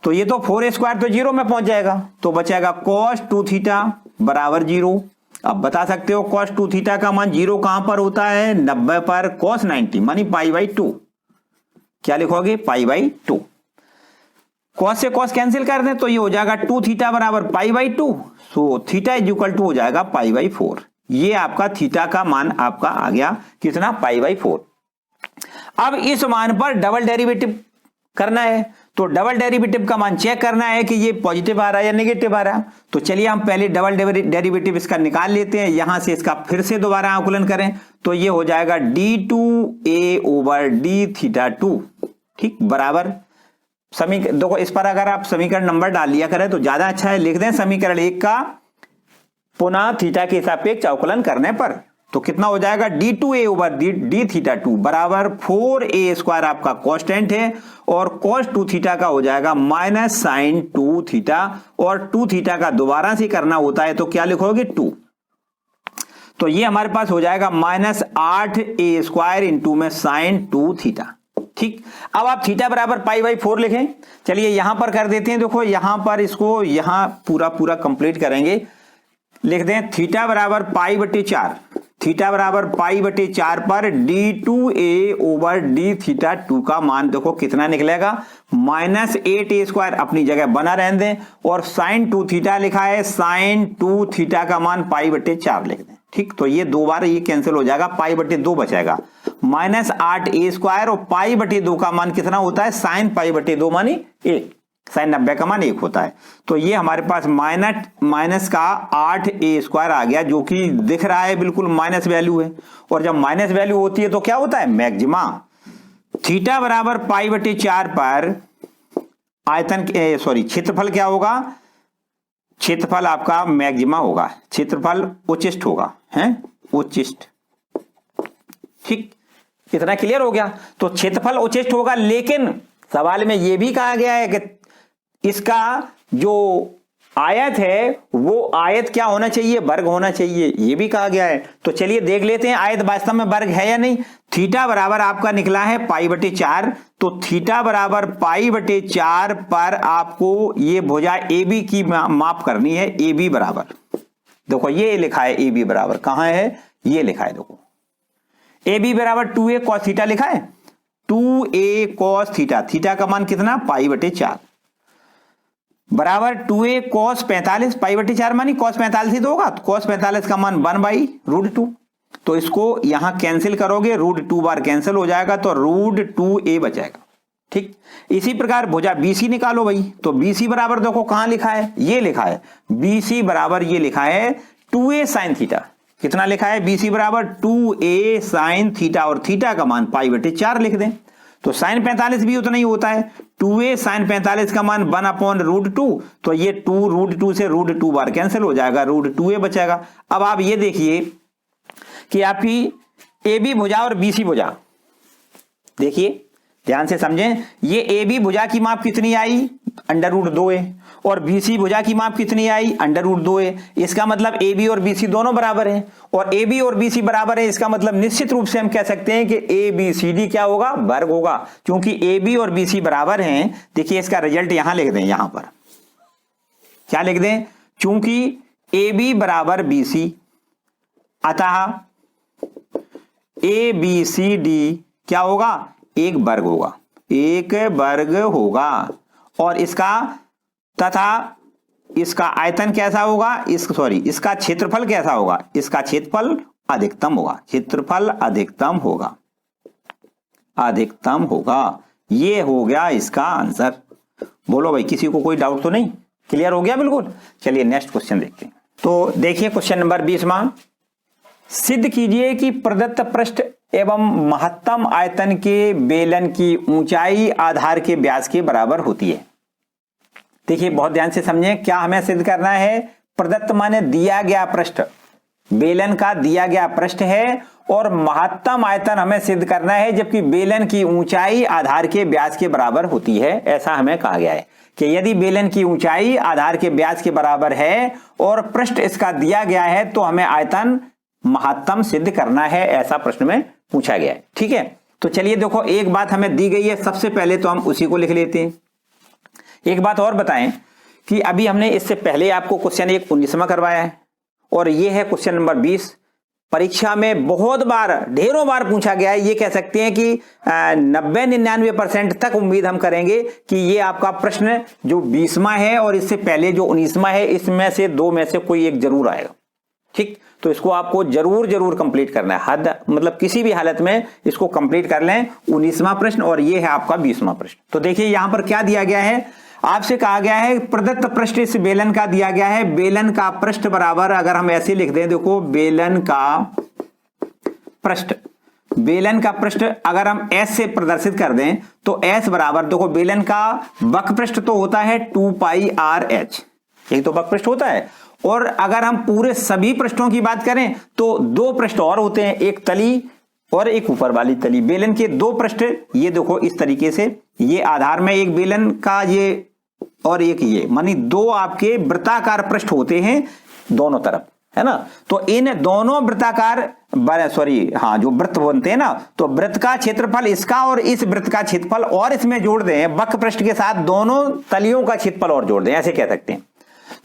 तो ये तो 4a स्क्वायर तो 0 में पहुंच जाएगा, तो बचेगा कॉस 2 थीटा बराबर 0। अब बता सकते हो कॉस 2 थीटा का मान 0 कहां पर होता है, 90 पर, कॉस 90 मानी π/2। क्या लिखोगे, π/2। कॉस से कॉस कैंसिल कर दें तो ये हो जाएगा 2 थीटा बराबर π/2। So theta is equal to हो जाएगा π/4। ये आपका थीटा का मान आपका आ गया कितना, π/4। अब इस मान पर डबल डेरिवेटिव करना है। तो डबल डेरिवेटिव का मान चेक करना है कि ये पॉजिटिव आ रहा है या नेगेटिव आ रहा है। तो चलिए हम पहले डबल डेरिवेटिव इसका निकाल लेते हैं। यहां से इसका फिर से दोबारा आकलन करें तो ये हो जाएगा d2a ओवर डी थीटा 2। ठीक, बराबर समीकरण, देखो इस पर अगर आप समीकरण नंबर डाल लिया करें तो ज्यादा अच्छा है। लिख दें समीकरण 1 का पुनः थीटा के सापेक्ष अवकलन करने पर, तो कितना हो जाएगा, d2a ओवर डी थीटा 2 बराबर 4a स्क्वायर आपका कांस्टेंट है, और cos 2 थीटा का हो जाएगा माइनस साइन 2 थीटा, और 2 थीटा का दोबारा से करना होता है तो क्या लिखोगे 2। तो ये हमारे पास हो जाएगा माइनस 8a स्क्वायर इंटू में साइन 2 थीटा। ठीक, अब आप थीटा बराबर π/4 लिखें। चलिए यहां पर कर देते हैं, देखो यहां पर इसको यहां पूरा कंप्लीट करेंगे। लिख दें थीटा बराबर π/4, थीटा बराबर π/4 पर d2a ओवर डी थीटा 2 का मान देखो कितना निकलेगा, माइनस 8a स्क्वायर अपनी जगह बना रहने दें, और साइन 2 थीटा लिखा है, साइन 2 थीटा का मान π/4 लिख दें। ठीक, तो ये 2 बार ये कैंसिल हो जाएगा, π/2 बचेगा, माइनस 8a स्क्वायर, और π/2 का मान कितना होता है, साइन π/2 मानी 1, साइन 90 का मान 1 होता है। तो ये हमारे पास माइनस का 8a स्क्वायर आ गया, जो कि दिख रहा है बिल्कुल माइनस वैल्यू है, और जब माइनस वैल्यू होती है तो क्या होता है, मैक्सिमा। थीटा बराबर π/4 पर आयतन क्षेत्रफल क्या होगा, क्षेत्रफल आपका मैक्सिमा होगा, क्षेत्रफल उच्चिष्ट होगा, है उच्चिष्ट। ठीक, इतना क्लियर हो गया। तो क्षेत्रफल उच्चिष्ट होगा, लेकिन सवाल में यह भी कहा गया है कि इसका जो आयत है वो आयत क्या होना चाहिए, वर्ग होना चाहिए, ये भी कहा गया है। तो चलिए देख लेते हैं आयत वास्तव में वर्ग है या नहीं। थीटा बराबर आपका निकला है π/4, तो थीटा बराबर π/4 पर आपको ये भुजा AB की माप करनी है। AB बराबर देखो ये लिखा है ए बी बराबर, कहां है, ये लिखा है, देखो ए बी बराबर 2a cos थीटा लिखा है, 2a cos थीटा, थीटा का मान कितना, π/4 बराबर 2a cos 45, π/4 मानी cos 45 ही तो होगा, तो cos 45 का मान 1/√2, तो इसको यहां कैंसिल करोगे, √2 बार कैंसिल हो जाएगा, तो √2a बचेगा। ठीक, इसी प्रकार भुजा BC निकालो भाई, तो BC बराबर देखो कहां लिखा है, ये लिखा है, BC बराबर ये लिखा है 2a sin थीटा, कितना लिखा है, BC बराबर 2a sin थीटा, और थीटा का मान π/4 लिख दें, तो sin 45 भी उतना ही होता है, 2a sin 45 का मान 1/√2, तो ये 2√2 से √2 बार कैंसिल हो जाएगा, √2a बचेगा। अब आप ये देखिए कि आपकी AB भुजा और BC भुजा, देखिए ध्यान से समझें, ये AB भुजा की माप कितनी आई, √2a, और BC भुजा की माप कितनी आई, √2a। इसका मतलब AB और BC दोनों बराबर हैं, और AB और BC बराबर है, इसका मतलब निश्चित रूप से हम कह सकते हैं कि ABCD क्या होगा, वर्ग होगा, क्योंकि AB और BC बराबर हैं। देखिए इसका रिजल्ट यहां लिख दें, यहां पर क्या लिख दें, चूंकि AB बराबर BC, अतः ABCD क्या होगा, एक वर्ग होगा, एक वर्ग होगा, और इसका तथा इसका आयतन कैसा होगा, इसका क्षेत्रफल कैसा होगा, इसका क्षेत्रफल अधिकतम होगा, क्षेत्रफल अधिकतम होगा, अधिकतम होगा। ये हो गया इसका आंसर। बोलो भाई, किसी को कोई डाउट तो नहीं, क्लियर हो गया बिल्कुल। चलिए नेक्स्ट क्वेश्चन देखते हैं। तो देखिए क्वेश्चन नंबर 20वां, सिद्ध कीजिए कि प्रदत्त पृष्ठ एवं महत्तम आयतन के बेलन की ऊंचाई आधार के व्यास के बराबर होती है। देखिए बहुत ध्यान से समझें, क्या हमें सिद्ध करना है, प्रदत्त माने दिया गया पृष्ठ, बेलन का दिया गया पृष्ठ है, और महत्तम आयतन हमें सिद्ध करना है, जबकि बेलन की ऊंचाई आधार के व्यास के बराबर होती है। ऐसा हमें कहा गया है कि यदि बेलन की ऊंचाई आधार के व्यास के बराबर है और पृष्ठ इसका दिया गया है, तो हमें आयतन महत्तम सिद्ध करना है, ऐसा प्रश्न में पूछा गया है। ठीक है, तो चलिए देखो, एक बात हमें दी गई है, सबसे पहले तो हम उसी को लिख लेते हैं। एक बात और बताएं कि अभी हमने इससे पहले आपको क्वेश्चन 19वां करवाया है, और ये है क्वेश्चन नंबर 20। परीक्षा में बहुत बार, ढेरों बार पूछा गया है। ये कह सकते हैं कि 90-99% तक उम्मीद हम करेंगे कि ये आपका प्रश्न जो 20वां है और इससे पहले जो 19वां है, इसमें से दो में से कोई एक जरूर आएगा। ठीक, तो इसको आपको जरूर कंप्लीट करना है, हद मतलब किसी भी हालत में इसको कंप्लीट कर लें। 19वां प्रश्न और ये है आपका 20वां प्रश्न। तो देखिए यहां पर क्या दिया गया है, आपसे कहा गया है प्रदत्त पृष्ठ इस बेलन का दिया गया है, बेलन का पृष्ठ बराबर, अगर हम ऐसे लिख दें, देखो बेलन का पृष्ठ, बेलन का पृष्ठ अगर हम S से प्रदर्शित कर दें तो S बराबर, देखो बेलन का वक्र पृष्ठ तो होता है 2πRh, यही तो वक्र पृष्ठ होता है। और अगर हम पूरे सभी पृष्ठों की बात करें तो दो पृष्ठ और होते हैं, एक तली और एक ऊपर वाली तली। बेलन के दो पृष्ठ, ये देखो इस तरीके से, ये आधार में एक बेलन का ये और एक ये, मानी दो आपके वृत्ताकार पृष्ठ होते हैं दोनों तरफ, है ना। तो इन दोनों वृत्ताकार जो वृत्त बनते हैं ना, तो वृत्त का क्षेत्रफल इसका और इस वृत्त का क्षेत्रफल और इसमें जोड़ दें, वक्र पृष्ठ के साथ दोनों तलियों का क्षेत्रफल और जोड़ दें, ऐसे कह सकते हैं।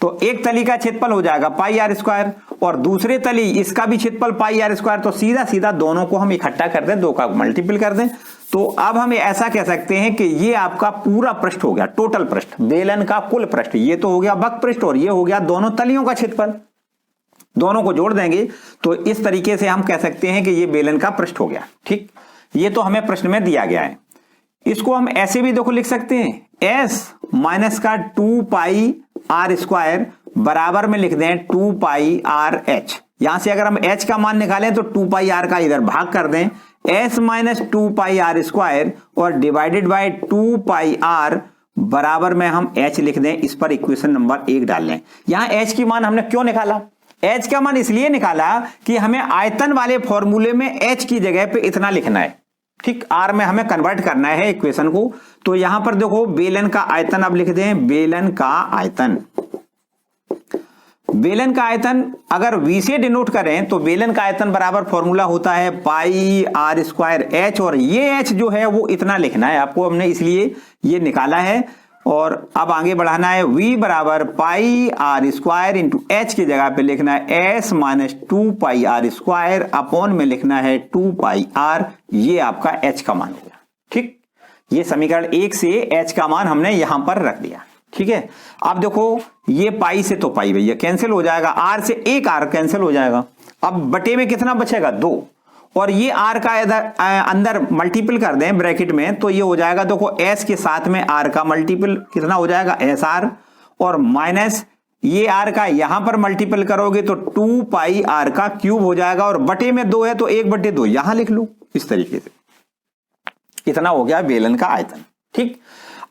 तो एक तली का क्षेत्रफल हो जाएगा πr² और दूसरे तली इसका भी क्षेत्रफल πr², तो सीधा सीधा दोनों को हम इकट्ठा कर दें, दो का मल्टीपल कर दें, तो अब हम ऐसा कह सकते हैं कि ये आपका पूरा पृष्ठ हो गया, टोटल पृष्ठ, बेलन का कुल पृष्ठ। ये तो हो गया वक्र पृष्ठ और ये हो गया दोनों तलियों का क्षेत्रफल, दोनों को जोड़ देंगे तो इस तरीके से हम कह सकते हैं कि ये बेलन का पृष्ठ हो गया। ठीक, ये तो हमें प्रश्न में दिया गया है। इसको हम ऐसे भी देखो लिख सकते हैं, s माइनस का 2πr² बराबर में लिख दें 2πRh। यहां से अगर हम h का मान निकालें तो 2πr का इधर भाग कर दें, s माइनस 2πr² और डिवाइडेड बाय 2πr बराबर में हम h लिख दें। इस पर इक्वेशन नंबर 1 डाल लें। यहां h की मान हमने क्यों निकाला, h का मान इसलिए निकाला कि हमें आयतन वाले फॉर्मूले में h की जगह पे इतना लिखना है। ठीक, r में हमें कन्वर्ट करना है इक्वेशन को। तो यहां पर देखो बेलन का आयतन अब लिख दें, बेलन का आयतन, बेलन का आयतन अगर v से डिनोट करें तो बेलन का आयतन बराबर फॉर्मूला होता है πr²h, और ये h जो है वो इतना लिखना है आपको, हमने इसलिए ये निकाला है और अब आगे बढ़ाना है v बराबर pi r square into h की जगह पे लिखना है s minus 2 pi r square upon में लिखना है 2 पाई आर। ये आपका h का मान हो गया। ठीक, ये समीकरण 1 से h का मान हमने यहां पर रख दिया। ठीक है, अब देखो ये पाई से तो पाई भैया कैंसिल हो जाएगा, r से एक r कैंसिल हो जाएगा। अब बटे में कितना बचेगा 2, और ये r का अंदर मल्टीपल कर दें ब्रैकेट में तो ये हो जाएगा, देखो s के साथ में r का मल्टीपल कितना हो जाएगा SR, और माइनस ये r का यहां पर मल्टीपल करोगे तो 2 पाई r का क्यूब हो जाएगा, और बटे में 2 है तो 1/2 यहां लिख लो। इस तरीके से इतना हो गया बेलन का आयतन। ठीक,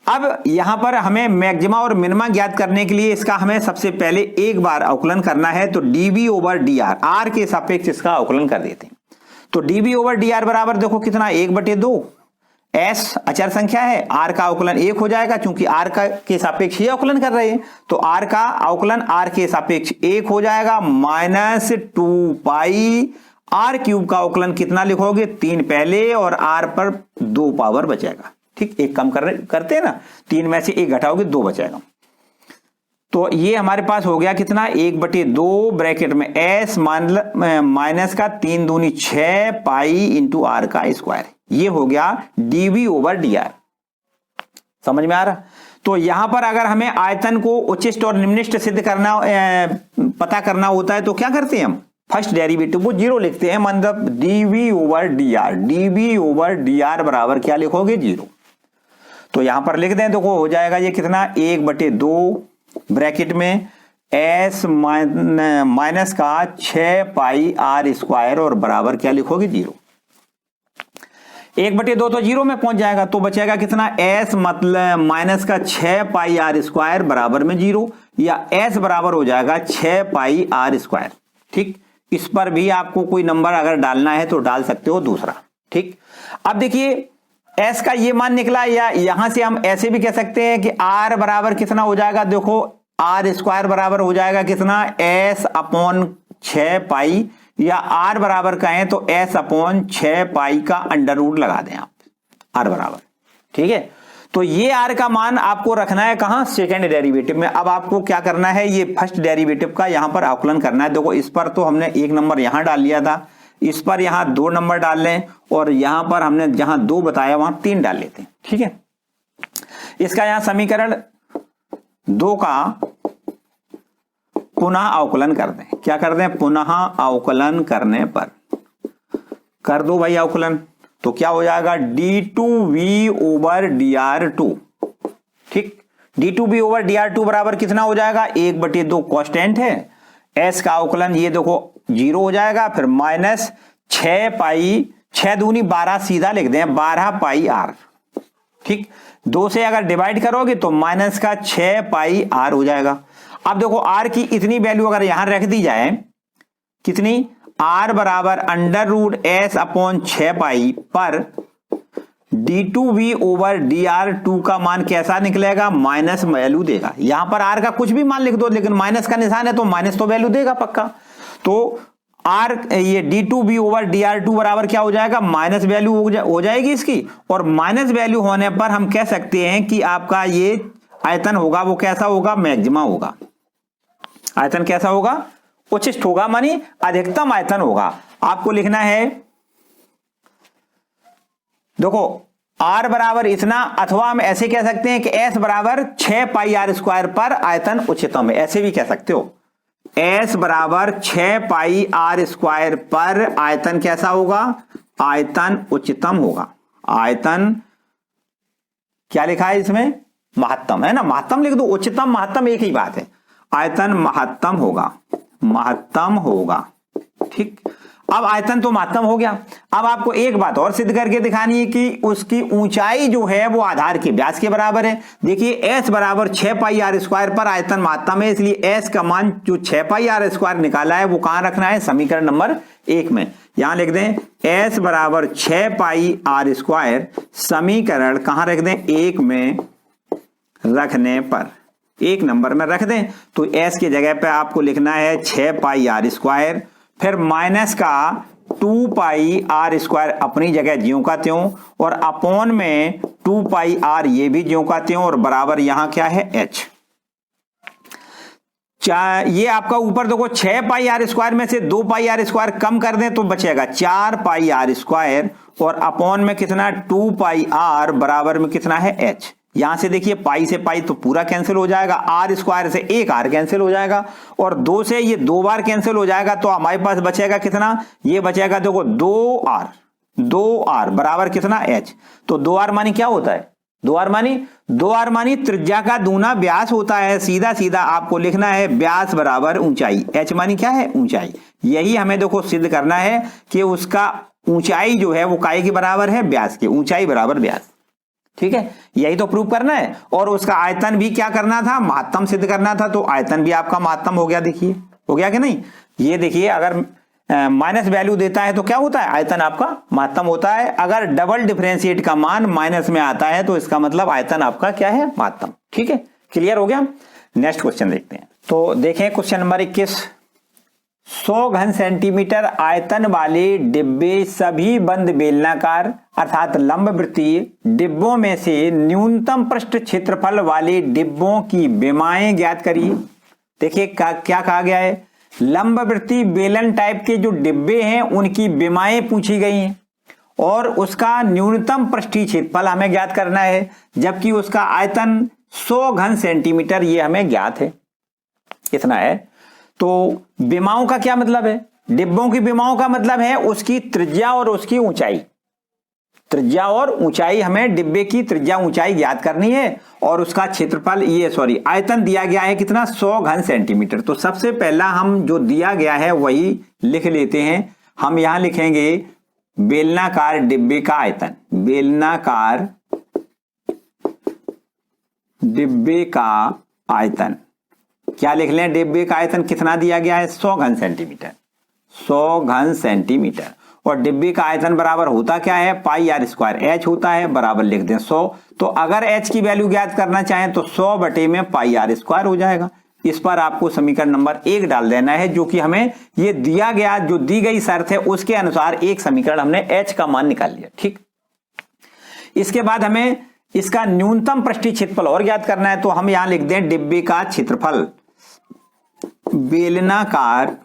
अब यहां पर हमें मैक्सिमा और मिनिमा ज्ञात करने के लिए इसका हमें सबसे पहले एक बार अवकलन करना है, तो dv ओवर dr r के सापेक्ष इसका अवकलन कर देते हैं। तो dv ओवर dr बराबर देखो कितना 1/2, s अचर संख्या है, r का अवकलन 1 हो जाएगा क्योंकि r का के सापेक्ष ही अवकलन कर रहे हैं, तो r का अवकलन r के सापेक्ष 1 हो जाएगा, माइनस 2 पाई r क्यूब का अवकलन कितना लिखोगे 3 पहले और r पर 2 पावर बचेगा। ठीक, एक कम करते हैं ना, 3 में से 1 घटाओगे 2 बचेगा, तो ये हमारे पास हो गया कितना 1/2 ब्रैकेट में s माइनस का 3 दूनी 6 पाई इंटू r का स्क्वायर। ये हो गया dv ओवर dr। समझ में आ रहा? तो यहां पर अगर हमें आयतन को उच्चिष्ट और निम्निष्ट सिद्ध करना पता करना होता है तो क्या करते हैं हम, फर्स्ट डेरिवेटिव को 0 लिखते हैं, मतलब dv ओवर dr बराबर क्या लिखोगे 0। तो यहां पर लिख दें, देखो हो जाएगा ये कितना 1/2 ब्रैकेट में s माइनस का 6 पाई r स्क्वायर और बराबर क्या लिखोगे 0। 1/2 तो 0 में पहुंच जाएगा, तो बचेगा कितना s मतलब माइनस का 6 पाई r स्क्वायर बराबर में 0, या s बराबर हो जाएगा 6 पाई r स्क्वायर। ठीक, इस पर भी आपको कोई नंबर अगर डालना है तो डाल सकते हो दूसरा। ठीक, अब देखिए s का ये मान निकला, या यहां से हम ऐसे भी कह सकते हैं कि r बराबर कितना हो जाएगा, देखो r स्क्वायर बराबर हो जाएगा कितना s अपॉन 6 पाई, या r बराबर कहें तो s अपॉन 6 पाई का अंडर रूट लगा दें आप r बराबर। ठीक है, तो ये r का मान आपको रखना है कहां, सेकेंड डेरिवेटिव में। अब आपको क्या करना है, ये फर्स्ट डेरिवेटिव का यहां पर अवकलन करना है। देखो इस पर तो हमने 1 नंबर यहां डाल लिया था, इस पर यहां 2 नंबर डाल लें, और यहां पर हमने जहां 2 बताया वहां 3 डाल लेते हैं। ठीक है, इसका यहां समीकरण 2 का पुनः अवकलन कर दें। क्या कर दें, पुनः अवकलन करने पर कर दो भाई अवकलन, तो क्या हो जाएगा d2v ओवर dr2। ठीक, d2v ओवर dr2 बराबर कितना हो जाएगा 1/2 कांस्टेंट है, s का अवकलन ये देखो 0 हो जाएगा, फिर माइनस 6 पाई 6 दूनी 12 सीधा लिख दें 12 पाई r। ठीक, 2 से अगर डिवाइड करोगे तो माइनस का 6 पाई r हो जाएगा। अब देखो r की इतनी वैल्यू अगर यहां रख दी जाए, कितनी, r बराबर अंडर रूट s अपॉन 6 पाई पर d2v ओवर dr2 का मान कैसा निकलेगा, माइनस वैल्यू देगा। यहां पर r का कुछ भी मान लिख दो, लेकिन माइनस का निशान है तो माइनस तो वैल्यू देगा पक्का। तो r ये d2v ओवर dr2 बराबर क्या हो जाएगा, माइनस वैल्यू हो जाएगी इसकी, और माइनस वैल्यू होने पर हम कह सकते हैं कि आपका ये आयतन होगा वो कैसा होगा, मैक्सिमा होगा। आयतन कैसा होगा, उच्चिष्ट होगा, मानी अधिकतम आयतन होगा। आपको लिखना है, देखो r बराबर इतना, अथवा हम ऐसे कह सकते हैं कि s बराबर 6 पाई r स्क्वायर पर आयतन उच्चतम है, ऐसे भी कह सकते हो। s बराबर 6 पाई r स्क्वायर पर आयतन कैसा होगा, आयतन उच्चतम होगा। आयतन क्या लिखा है इसमें, महत्तम है ना, महत्तम लिख दो, उच्चतम महत्तम एक ही बात है। आयतन महत्तम होगा, महत्तम होगा। ठीक, अब आयतन तो महत्तम हो गया। अब आपको एक बात और सिद्ध करके दिखानी है कि उसकी ऊंचाई जो है वो आधार के व्यास के बराबर है। देखिए s बराबर 6 पाई r स्क्वायर पर आयतन महत्तम है, इसलिए s का मान जो 6 पाई r स्क्वायर निकाला है वो कहां रखना है, समीकरण नंबर 1 में। यहां लिख दें s बराबर 6 पाई r स्क्वायर, समीकरण कहां रख दें, 1 में रखने पर 1 नंबर में रख दें। तो s की जगह पे आपको लिखना है 6 पाई r स्क्वायर, फिर माइनस का 2 पाई आर स्क्वायर अपनी जगह ज्यों का त्यों, और अपॉन में 2 पाई आर ये भी ज्यों का त्यों, और बराबर यहां क्या है एच। ये आपका ऊपर देखो 6 पाई आर स्क्वायर में से 2 पाई आर स्क्वायर कम कर दें तो बचेगा 4 पाई आर स्क्वायर, और अपॉन में कितना 2 पाई आर बराबर में कितना है एच। यहां से देखिए पाई से पाई तो पूरा कैंसिल हो जाएगा, आर स्क्वायर से एक आर कैंसिल हो जाएगा, और 2 से ये 2 बार कैंसिल हो जाएगा, तो हमारे पास बचेगा कितना, ये बचेगा देखो 2 आर बराबर कितना एच। तो 2 आर मानी क्या होता है, 2 आर मानी त्रिज्या का दूना व्यास होता है। सीधा सीधा आपको लिखना है व्यास बराबर ऊंचाई, एच मानी क्या है ऊंचाई। यही हमें देखो सिद्ध करना है कि उसका ऊंचाई जो है वो काय के बराबर है, व्यास के, ऊंचाई बराबर व्यास। ठीक है, यही तो प्रूव करना है। और उसका आयतन भी क्या करना था, महत्तम सिद्ध करना था, तो आयतन भी आपका महत्तम हो गया। देखिए हो गया कि नहीं, ये देखिए अगर माइनस वैल्यू देता है तो क्या होता है, आयतन आपका महत्तम होता है। अगर डबल डिफरेंशिएट का मान माइनस में आता है तो इसका मतलब आयतन आपका क्या है, महत्तम। ठीक है, क्लियर हो गया। नेक्स्ट क्वेश्चन देखते हैं। तो देखें क्वेश्चन नंबर 21, 100 घन सेंटीमीटर आयतन वाले डिब्बे सभी बंद बेलनाकार अर्थात लंबवृत्तीय डिब्बों में से न्यूनतम पृष्ठ क्षेत्रफल वाले डिब्बों की विमाएं ज्ञात करिए। देखिए क्या कहा गया है, लंबवृत्तीय बेलन टाइप के जो डिब्बे हैं उनकी विमाएं पूछी गई हैं, और उसका न्यूनतम पृष्ठीय क्षेत्रफल हमें ज्ञात करना है, जबकि उसका आयतन 100 घन सेंटीमीटर ये हमें ज्ञात है, इतना है। तो विमाओं का क्या मतलब है, डिब्बों की विमाओं का मतलब है उसकी त्रिज्या और उसकी ऊंचाई। त्रिज्या और ऊंचाई, हमें डिब्बे की त्रिज्या ऊंचाई ज्ञात करनी है, और उसका क्षेत्रफल आयतन दिया गया है कितना, 100 घन सेंटीमीटर। तो सबसे पहला हम जो दिया गया है वही लिख लेते हैं। हम यहां लिखेंगे बेलनाकार डिब्बे का आयतन, बेलनाकार डिब्बे का आयतन क्या लिख लें, डिब्बे का आयतन कितना दिया गया है, 100 घन सेंटीमीटर, 100 घन सेंटीमीटर। और डिब्बे का आयतन बराबर होता क्या है, पाई आर स्क्वायर, एच होता है, बराबर लिख दें 100। तो अगर एच की वैल्यू ज्ञात करना चाहें तो 100 बटे में पाई आर स्क्वायर हो जाएगा। इस पर आपको समीकरण नंबर 1 डाल देना है, जो कि हमें ये दिया गया, जो दी गई शर्त है उसके अनुसार एक समीकरण हमने एच का मान निकाल लिया। ठीक, इसके बाद हमें इसका न्यूनतम पृष्ठीय क्षेत्रफल और ज्ञात करना है, तो हम यहां लिख दें डिब्बे का क्षेत्रफल, बेलनाकार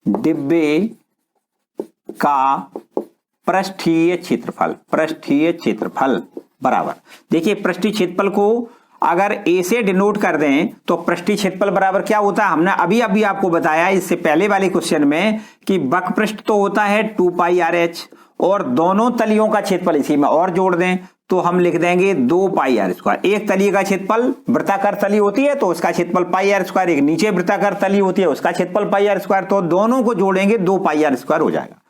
डिब्बे का पृष्ठीय क्षेत्रफल, पृष्ठीय क्षेत्रफल बराबर, देखिए पृष्ठीय क्षेत्रफल को अगर ए से डिनोट कर दें तो पृष्ठीय क्षेत्रफल बराबर क्या होता है, हमने अभी आपको बताया इससे पहले वाले क्वेश्चन में कि वक्रपृष्ठ तो होता है 2 पाई आर एच, और दोनों तलियों का क्षेत्रफल इसी में और जोड़ दें तो हम लिख देंगे 2 पाई आर स्क्वायर। एक तली का क्षेत्रफल, वृत्ताकार तली होती है तो उसका क्षेत्रफल पाई आर स्क्वायर, एक नीचे वृत्ताकार तली होती है उसका क्षेत्रफल पाई आर स्क्वायर, तो दोनों को जोड़ेंगे 2 पाई आर स्क्वायर हो जाएगा।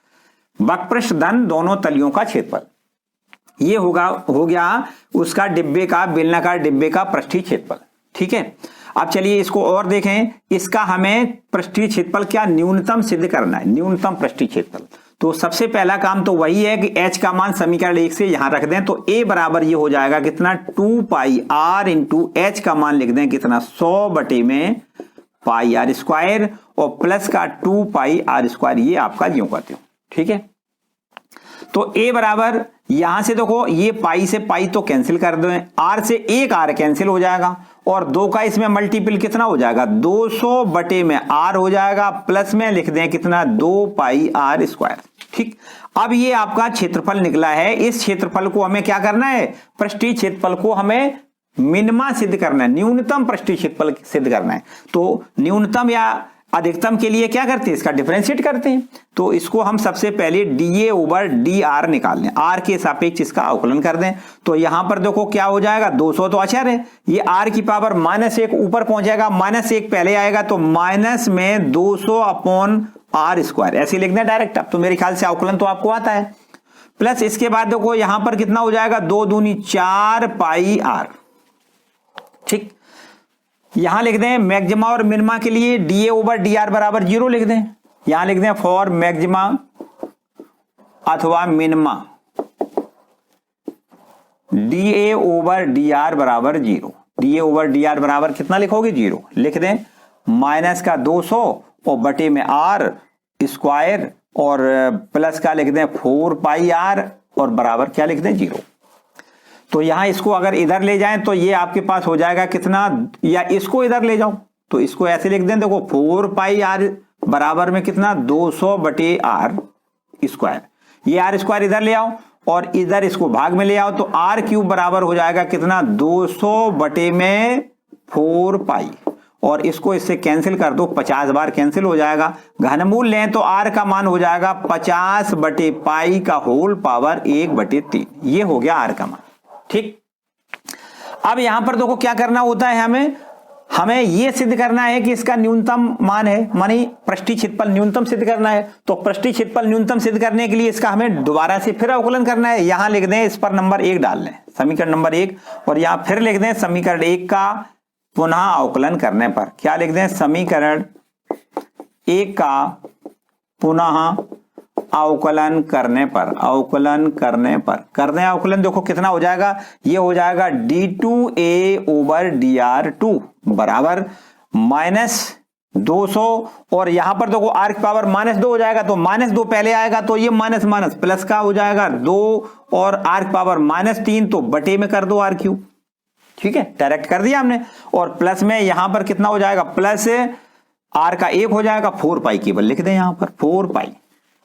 वक्रपृष्ठ धन दोनों तलियों का क्षेत्रफल, ये हो गया उसका डिब्बे का, बेलनाकार डिब्बे का पृष्ठीय क्षेत्रफल। ठीक है, अब चलिए इसको और देखें, इसका हमें पृष्ठीय क्षेत्रफल क्या न्यूनतम सिद्ध करना है, न्यूनतम पृष्ठीय क्षेत्रफल। तो सबसे पहला काम तो वही है कि h का मान समीकरण 1 से यहां रख दें, तो a बराबर ये हो जाएगा कितना, 2 पाई r इंटू एच का मान लिख दें कितना, 100 बटे में पाई आर स्क्वायर, और प्लस का 2 पाई आर स्क्वायर, ये आपका यूं करते हो। ठीक है, तो a बराबर यहां से देखो ये पाई से पाई तो कैंसिल कर दो, r से एक r कैंसिल हो जाएगा, और 2 का इसमें मल्टीपल कितना हो जाएगा, 200 बटे में r हो जाएगा, प्लस में लिख दें कितना, 2 पाई आर स्क्वायर। ठीक, अब ये आपका क्षेत्रफल निकला है। इस क्षेत्रफल को हमें क्या करना है, पृष्ठीय क्षेत्रफल को हमें मिनिमा सिद्ध करना है, न्यूनतम पृष्ठीय क्षेत्रफल सिद्ध करना है। तो न्यूनतम या अधिकतम के लिए क्या करते हैं, इसका डिफरेंशिएट करते हैं। तो इसको हम सबसे पहले डीए ओवर डी आर निकाल लें, आर के सापेक्ष इसका अवकलन कर दें। तो यहां पर देखो क्या हो जाएगा, 200 तो अचर है, ये आर की पावर -1 ऊपर पहुंचेगा, -1 पहले आएगा, तो माइनस में 200 अपॉन आर स्क्वायर, ऐसे लिखना है डायरेक्ट। अब तो मेरे ख्याल से अवकलन तो आपको आता है। प्लस इसके बाद देखो यहां पर कितना हो जाएगा, 2 दूनी 4 पाई आर। ठीक, यहां लिख दें मैक्सिमा और मिनिमा के लिए डीए ओवर डी आर बराबर 0 लिख दें। यहां लिख दें फॉर मैक्सिमा अथवा minima DA over D R बराबर 0। डीए ओवर डी आर बराबर कितना लिखोगे, 0 लिख दें, माइनस का 200 और बटे में आर, स्क्वायर और प्लस क्या लिख दें 4 पाई आर और बराबर क्या लिख दें 0। तो यहां इसको अगर इधर ले जाएं तो ये आपके पास हो जाएगा कितना, या इसको इधर ले जाओ तो इसको ऐसे लिख दें, देखो 4 पाई आर बराबर में कितना 200 बटे आर स्क्वायर। ये आर स्क्वायर इधर ले आओ और इधर इसको भाग में ले आओ तो आर क्यूब बराबर हो जाएगा कितना 200 बटे में 4 पाई, और इसको इससे कैंसिल कर दो, 50 बार कैंसिल हो जाएगा। घनमूल लें तो आर का मान हो जाएगा 50 बटे पाई का होल पावर 1/3। ये हो गया आर का मान। ठीक, अब यहां पर देखो क्या करना होता है, हमें यह सिद्ध करना है कि इसका न्यूनतम मान है, मानी पृष्ठीय क्षेत्रफल न्यूनतम सिद्ध करना है। तो पृष्ठीय क्षेत्रफल न्यूनतम सिद्ध करने के लिए इसका हमें दोबारा से फिर अवकलन करना है। यहां लिख दें, इस पर नंबर 1 डाल लें, समीकरण नंबर 1, और यहां फिर लिख दें समीकरण 1 का पुनः अवकलन करने पर क्या लिख दें, समीकरण 1 का पुनः अवकलन करने पर, कर दें अवकलन। देखो कितना हो जाएगा, ये हो जाएगा d2a/dr2 बराबर -200, और यहां पर देखो r की पावर -2 हो जाएगा तो -2 पहले आएगा तो ये माइनस माइनस प्लस का हो जाएगा 2, और r की पावर -3 तो बटे में कर दो r3। ठीक है, डायरेक्ट कर दिया हमने, और प्लस में यहां पर कितना हो जाएगा, प्लस r का 1 हो जाएगा, 4 पाई केवल लिख दें यहां पर 4 पाई।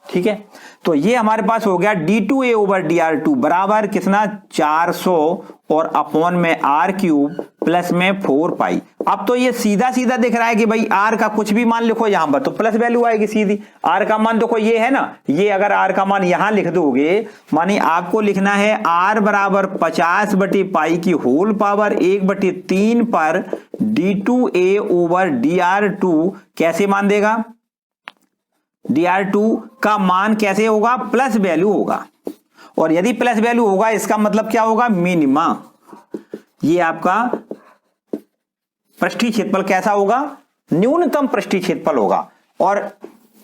ठीक है, तो ये हमारे पास हो गया d2a/dr2 बराबर कितना 400 और अपॉन में r³ प्लस में 4 पाई। अब तो ये सीधा सीधा दिख रहा है कि भाई r का कुछ भी मान लिखो यहां पर तो प्लस वैल्यू आएगी सीधी। r का मान देखो ये है ना, ये अगर r का मान यहां लिख दोगे, मानी आपको लिखना है r बराबर 50 बटे पाई की होल पावर 1/3 पर d2a/dr2 कैसे मान देगा, dr2 का मान कैसे होगा, प्लस वैल्यू होगा, और यदि प्लस वैल्यू होगा इसका मतलब क्या होगा, मिनिमा। ये आपका पृष्ठीय क्षेत्रफल कैसा होगा, न्यूनतम पृष्ठीय क्षेत्रफल होगा। और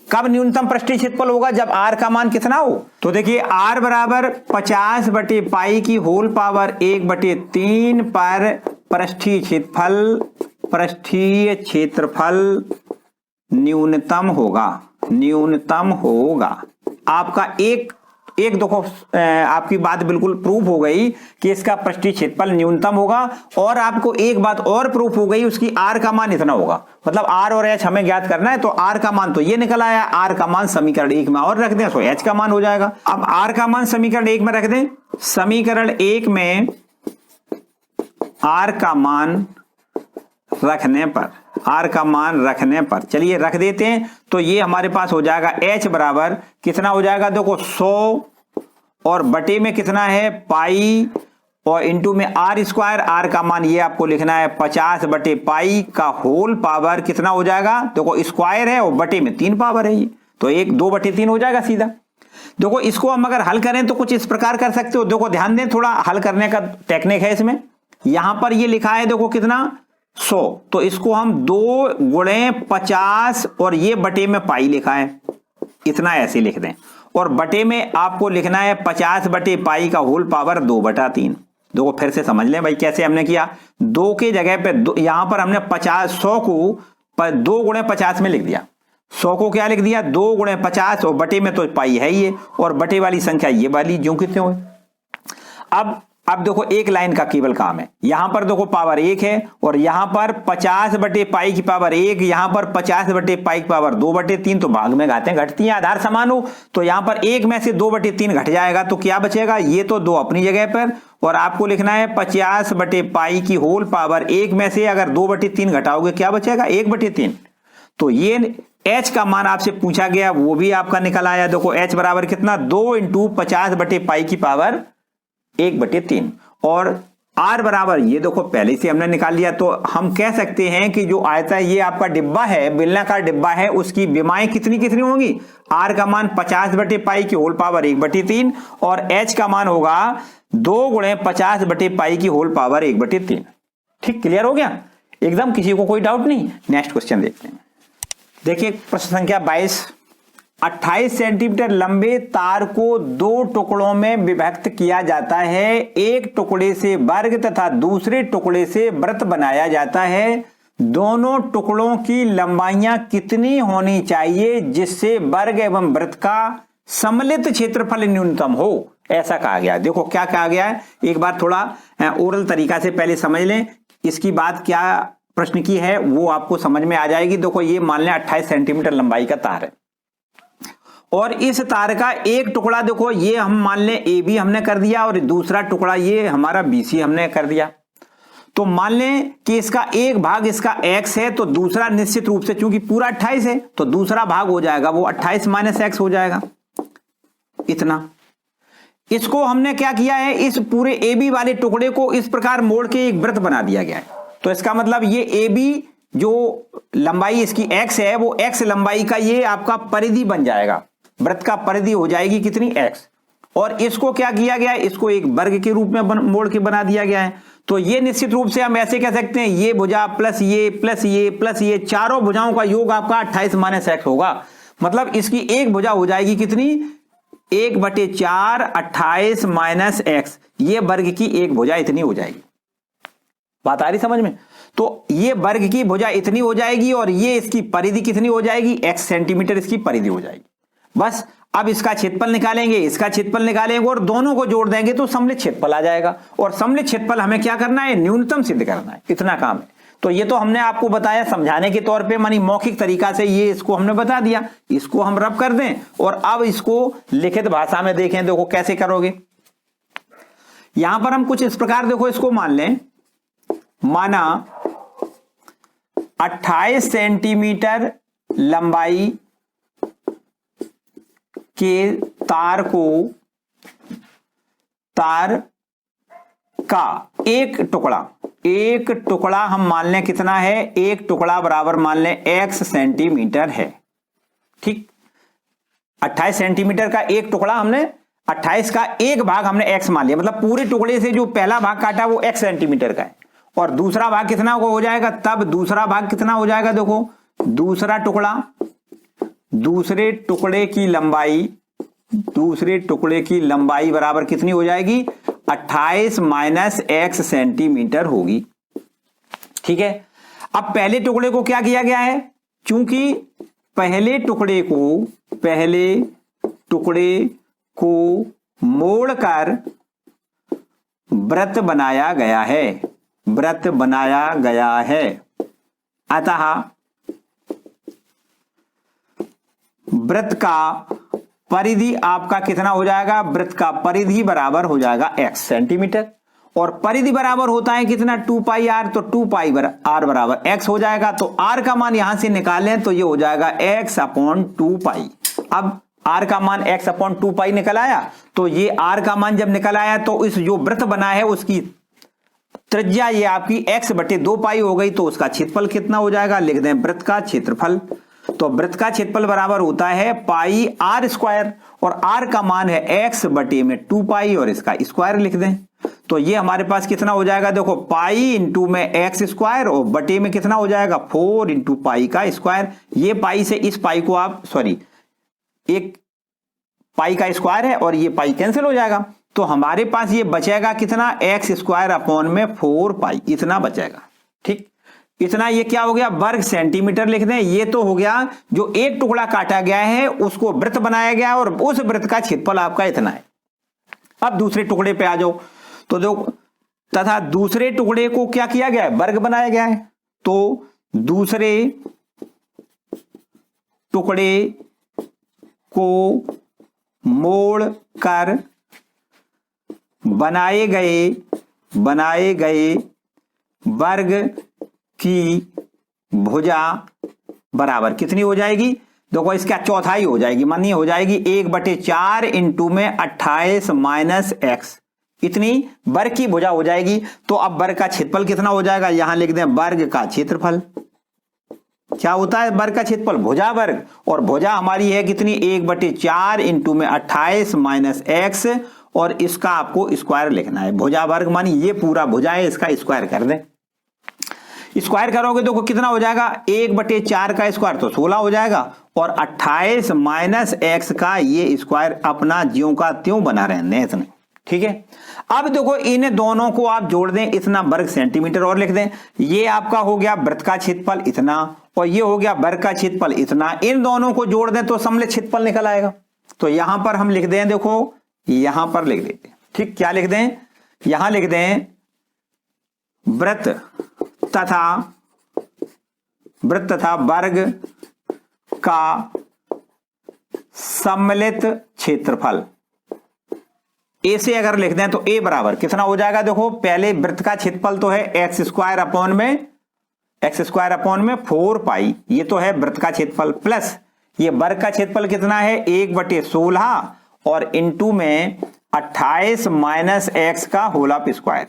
कब न्यूनतम पृष्ठीय क्षेत्रफल होगा, जब r का मान कितना हो, तो देखिए r बराबर 50 बटे पाई की होल पावर 1/3 पर पृष्ठीय क्षेत्रफल न्यूनतम होगा। आपका एक देखो आपकी बात बिल्कुल प्रूफ हो गई कि इसका पृष्ठीय क्षेत्रफल न्यूनतम होगा, और आपको एक बात और प्रूफ हो गई, उसकी r का मान इतना होगा। मतलब r और h हमें ज्ञात करना है, तो r का मान तो ये निकल आया, r का मान समीकरण 1 में और रख दें तो h का मान हो जाएगा। अब r का मान समीकरण 1 में रख दें, समीकरण 1 में r का मान रखने पर चलिए रख देते हैं, तो ये हमारे पास हो जाएगा h बराबर कितना हो जाएगा, देखो 100 और बटे में कितना है पाई, और इंटू में r स्क्वायर, r का मान ये आपको लिखना है 50 बटे पाई का होल पावर कितना हो जाएगा, देखो स्क्वायर है और बटे में 3 पावर है, ये तो 2/3 हो जाएगा सीधा। देखो इसको हम अगर हल करें तो कुछ इस प्रकार कर सकते हो, देखो ध्यान दें, थोड़ा हल करने का टेक्निक है इसमें। यहां पर ये लिखा है देखो कितना 100, तो इसको हम 2 गुणे 50 और ये बटे में पाई लिखा है, इतना ऐसे लिख दें, और बटे में आपको लिखना है 50 बटे पाई का होल पावर 2/3। देखो फिर से समझ लें भाई कैसे हमने किया, 2 के जगह पे यहां पर हमने 100 को 2 गुणे 50 में लिख दिया, 100 को क्या लिख दिया 2 गुणे 50, और बटे में तो पाई है ये, और बटे वाली संख्या ये वाली जो कितने हुए। अब देखो एक लाइन का केवल काम है, यहां पर देखो पावर 1 है, और यहां पर 50 बटे पाई की पावर 1, यहां पर 50 बटे पाई की पावर 2/3, तो भाग में घातें घटती हैं, आधार समान हो, तो यहां पर 1 में से 2/3 घट जाएगा, तो क्या बचेगा, ये तो 2 अपनी जगह पर, और आपको लिखना है 50 बटे पाई की होल पावर 1 में से अगर 2/3 घटाओगे क्या बचेगा 1/3। तो ये h का मान आपसे पूछा गया, वो भी आपका निकल आया। देखो h बराबर कितना 2 × 50 बटे पाई की पावर 1/3, और r बराबर ये देखो पहले से हमने निकाल लिया, तो हम कह सकते हैं कि जो आयता ये आपका डिब्बा है, बेलनाकार डिब्बा है, उसकी विमाएं कितनी होंगी, r का मान 50 बटे पाई की होल पावर 1/3, और h का मान होगा 2 गुणे 50 बटे पाई की होल पावर 1/3। ठीक, क्लियर हो गया एकदम, किसी को कोई डाउट नहीं। नेक्स्ट क्वेश्चन देखते हैं। देखिए प्रश्न संख्या 22, 28 सेंटीमीटर लंबे तार को 2 टुकड़ों में विभक्त किया जाता है, एक टुकड़े से वर्ग तथा दूसरे टुकड़े से वृत्त बनाया जाता है, दोनों टुकड़ों की लंबाइयां कितनी होनी चाहिए जिससे वर्ग एवं वृत्त का सम्मिलित क्षेत्रफल न्यूनतम हो, ऐसा कहा गया है। देखो क्या कहा गया है, एक बार थोड़ा ओरल तरीका से पहले समझ लें, इसकी बात क्या प्रश्न की है वो आपको समझ में आ जाएगी। देखो ये मान लें 28 सेंटीमीटर लंबाई का तार है और इस तार का एक टुकड़ा देखो ये हम मान लें ए बी हमने कर दिया और दूसरा टुकड़ा ये हमारा बी सी हमने कर दिया। तो मान लें कि इसका एक भाग इसका x है तो दूसरा निश्चित रूप से चूंकि पूरा 28 है तो दूसरा भाग हो जाएगा वो 28 माइनस x हो जाएगा इतना। इसको हमने क्या किया है, इस पूरे ए बी वाले टुकड़े को इस प्रकार मोड़ के एक वृत्त बना दिया गया है। तो इसका मतलब ये ए बी जो लंबाई इसकी x है वो x लंबाई का ये आपका परिधि बन जाएगा, वृत्त का परिधि हो जाएगी कितनी x। और इसको क्या किया गया है, इसको एक वर्ग के रूप में मोड़ के बना दिया गया है। तो ये निश्चित रूप से हम ऐसे कह सकते हैं ये भुजा प्लस ये प्लस ये प्लस ये चारों भुजाओं का योग आपका 28 माइनस x होगा। मतलब इसकी एक भुजा हो जाएगी कितनी, 1/4 28 माइनस x, ये वर्ग की एक भुजा इतनी हो जाएगी। बात आ रही समझ में? तो ये वर्ग की भुजा इतनी हो जाएगी और ये इसकी परिधि कितनी हो जाएगी, x सेंटीमीटर इसकी परिधि हो जाएगी। बस अब इसका क्षेत्रफल निकालेंगे, इसका क्षेत्रफल निकालेंगे और दोनों को जोड़ देंगे तो सम्मिलित क्षेत्रफल आ जाएगा। और सम्मिलित क्षेत्रफल हमें क्या करना है, न्यूनतम सिद्ध करना है, इतना काम है। तो ये तो हमने आपको बताया समझाने के तौर पे, मानी मौखिक तरीका से ये इसको हमने बता दिया। इसको हम रब कर दें और अब इसको लिखित भाषा में देखें, देखो कैसे करोगे। यहां पर हम कुछ इस प्रकार देखो इसको मान लें, माना 28 सेंटीमीटर लंबाई के तार का एक टुकड़ा हम मान लें कितना है, एक टुकड़ा बराबर मान लें x सेंटीमीटर है। ठीक, 28 सेंटीमीटर का एक टुकड़ा हमने 28 का एक भाग हमने x मान लिया, मतलब पूरे टुकड़े से जो पहला भाग काटा वो x सेंटीमीटर का है और दूसरा भाग कितना हो जाएगा, तब दूसरा भाग कितना हो जाएगा, देखो दूसरा टुकड़ा, दूसरे टुकड़े की लंबाई बराबर कितनी हो जाएगी, 28 माइनस x सेंटीमीटर होगी। ठीक है, अब पहले टुकड़े को क्या किया गया है, चूंकि पहले टुकड़े को मोड़कर वृत्त बनाया गया है, अतः वृत्त का परिधि आपका कितना हो जाएगा, वृत्त का परिधि बराबर हो जाएगा x सेंटीमीटर और परिधि बराबर होता है कितना, 2 पाई r, तो 2 पाई r बराबर x हो जाएगा। तो r का मान यहां से निकालें तो ये हो जाएगा x अपॉन 2 पाई। अब r का मान x अपॉन 2 पाई निकल आया, तो ये r का मान जब निकल आया तो इस जो वृत्त बना है उसकी त्रिज्या ये आपकी x/2 पाई हो गई। तो उसका क्षेत्रफल कितना हो जाएगा, लिख दें वृत्त का क्षेत्रफल। तो वृत्त का क्षेत्रफल बराबर होता है पाई r स्क्वायर और r का मान है x/2 पाई और इसका स्क्वायर लिख दें। तो ये हमारे पास कितना हो जाएगा, देखो पाई इंटू में x स्क्वायर और बटे में कितना हो जाएगा 4 इंटू पाई का स्क्वायर। ये पाई से इस पाई को आप एक पाई का स्क्वायर है और ये पाई कैंसिल हो जाएगा। तो हमारे पास ये बचेगा कितना, x स्क्वायर अपॉन में 4 पाई, इतना बचेगा। ठीक, इतना ये क्या हो गया, वर्ग सेंटीमीटर लिख दें। ये तो हो गया जो एक टुकड़ा काटा गया है उसको वृत्त बनाया गया और उस वृत्त का क्षेत्रफल आपका इतना है। अब दूसरे टुकड़े पे आ जाओ तो देखो, तथा दूसरे टुकड़े को क्या किया गया है, वर्ग बनाया गया है। तो दूसरे टुकड़े को मोड़ कर बनाए गए वर्ग की भुजा बराबर कितनी हो जाएगी, देखो इसका चौथाई हो जाएगी, मानिए हो जाएगी 1/4 इंटू में 28 माइनस x, इतनी वर्ग की भुजा हो जाएगी। तो अब वर्ग का क्षेत्रफल कितना हो जाएगा, यहां लिख दें वर्ग का क्षेत्रफल। क्या होता है वर्ग का क्षेत्रफल, भुजा वर्ग, और भुजा हमारी है कितनी 1/4 इंटू में 28 माइनस x और इसका आपको स्क्वायर लिखना है। भुजा वर्ग मानी ये पूरा भुजा है, इसका स्क्वायर कर दें। स्क्वायर करोगे तो कितना हो जाएगा, 1/4 का स्क्वायर तो 16 हो जाएगा और 28 माइनस x का ये स्क्वायर अपना ज्यों का त्यों बना रहने इसने। ठीक है। अब देखो इन दोनों को आप जोड़ दें, इतना वर्ग सेंटीमीटर और लिख दें। ये आपका हो गया वृत्त का क्षेत्रफल इतना और ये हो गया वर्ग का क्षेत्रफल इतना। इन दोनों को जोड़ दें तो सममित क्षेत्रफल निकल आएगा। तो यहां पर हम लिख दें, देखो यहां पर लिख देते हैं, ठीक, क्या लिख दें, यहां लिख दें वृत्त तथा वर्ग का सम्मिलित क्षेत्रफल। ए से अगर लिख दें तो ए बराबर कितना हो जाएगा, देखो पहले वृत्त का क्षेत्रफल तो है एक्स स्क्वायर अपॉन में 4 पाई, ये तो है वृत्त का क्षेत्रफल, प्लस ये वर्ग का क्षेत्रफल कितना है 1/16 और इनटू में 28 माइनस एक्स का होल ऑफ स्क्वायर।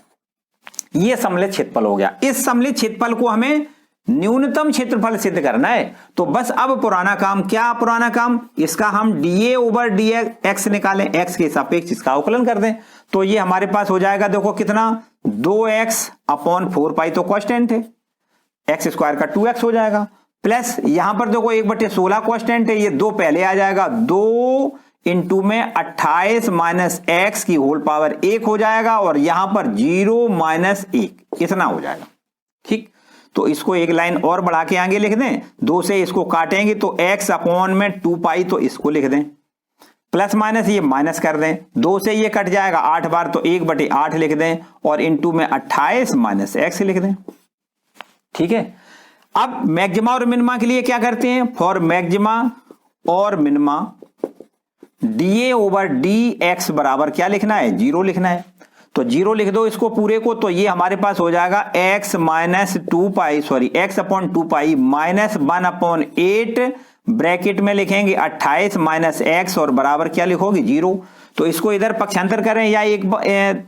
ये सम्मिलित क्षेत्रफल हो गया। इस सम्मिलित क्षेत्रफल को हमें न्यूनतम क्षेत्रफल सिद्ध करना है। तो बस अब पुराना काम, क्या पुराना काम, इसका हम dA/dx निकालें, x के सापेक्ष इसका अवकलन कर दें। तो ये हमारे पास हो जाएगा, देखो कितना 2x अपॉन 4 पाई तो कांस्टेंट है, एक्स स्क्वायर का 2x हो जाएगा, प्लस यहां पर देखो 1/16 कांस्टेंट है, ये 2 पहले आ जाएगा, 2 इंटू में 28 माइनस एक्स की होल पावर 1 हो जाएगा और यहां पर 0 माइनस 1 इतना हो जाएगा। ठीक, तो इसको एक लाइन और बढ़ा के आगे लिख दें, 2 से इसको काटेंगे तो x अपॉन में 2 पाई तो इसको लिख दें, प्लस माइनस ये माइनस कर दें, 2 से ये कट जाएगा 8 बार तो 1/8 लिख दें और इंटू में 28 माइनस एक्स लिख दें। ठीक है। अब मैक्सिमा और मिनिमा के लिए क्या करते हैं, फॉर मैक्सिमा और मिनिमा dA/dx बराबर क्या लिखना है, 0 लिखना है। तो 0 लिख दो इसको पूरे को, तो ये हमारे पास हो जाएगा x upon 2 pi minus 1/8 bracket में लिखेंगे 28 माइनस एक्स और बराबर क्या लिखोगे 0। तो इसको इधर पक्षांतर करें या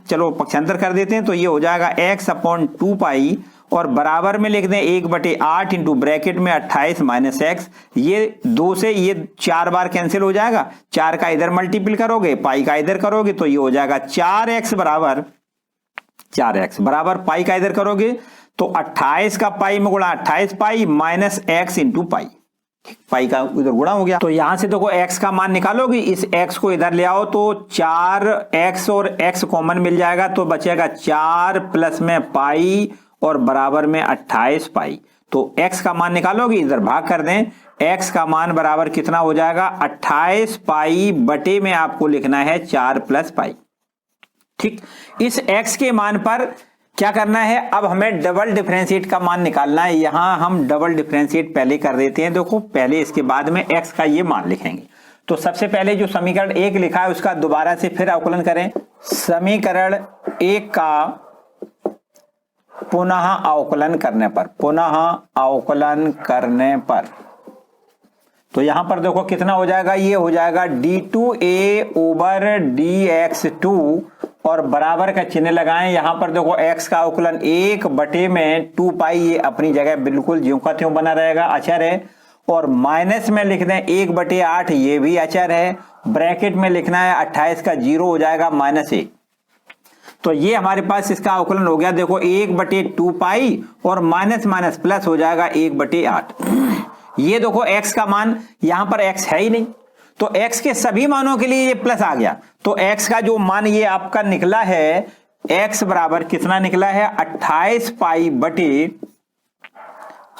चलो पक्षांतर कर देते हैं, तो ये हो जाएगा x अपॉन 2 पाई और बराबर में लिख दें 1/8 इंटू ब्रैकेट में 28 माइनस एक्स। ये 2 से ये 4 बार कैंसिल हो जाएगा, 4 का इधर मल्टीपल करोगे, पाई का इधर करोगे तो ये हो जाएगा 4x बराबर पाई का इधर करोगे तो 28 का पाई में गुणा 28 pi minus x into pi, pi का इधर गुणा हो गया। तो यहां से देखो x का मान निकालोगे, इस x को इधर ले आओ तो 4x और x कॉमन मिल जाएगा तो बचेगा 4 प्लस में पाई और बराबर में 28 पाई। तो x का मान निकालोगे, इधर भाग कर दें, x का मान बराबर कितना हो जाएगा 28 पाई बटे में आपको लिखना है 4 प्लस पाई। ठीक, इस x के मान पर क्या करना है, अब हमें डबल डिफरेंशिएट का मान निकालना है। यहां हम डबल डिफरेंशिएट पहले कर देते हैं, देखो पहले इसके बाद में x का ये मान लिखेंगे। तो सबसे पहले जो समीकरण 1 लिखा है उसका दोबारा से फिर अवकलन करें। समीकरण 1 का पुनः अवकलन करने पर तो यहां पर देखो कितना हो जाएगा, ये हो जाएगा d2a/dx2 और बराबर का चिन्ह लगाएं। यहां पर देखो x का अवकलन 1 बटे में 2 पाई, ये अपनी जगह बिल्कुल ज्यों का त्यों बना रहेगा, अचर है, और माइनस में लिख दें 1/8, ये भी अचर है, ब्रैकेट में लिखना है 28 का 0 हो जाएगा -1। तो ये हमारे पास इसका अवकलन हो गया, देखो 1/2 पाई और माइनस माइनस प्लस हो जाएगा 1/8। ये देखो x का मान, यहां पर x है ही नहीं तो x के सभी मानों के लिए ये प्लस आ गया। तो x का जो मान ये आपका निकला है, x बराबर कितना निकला है 28 पाई बटे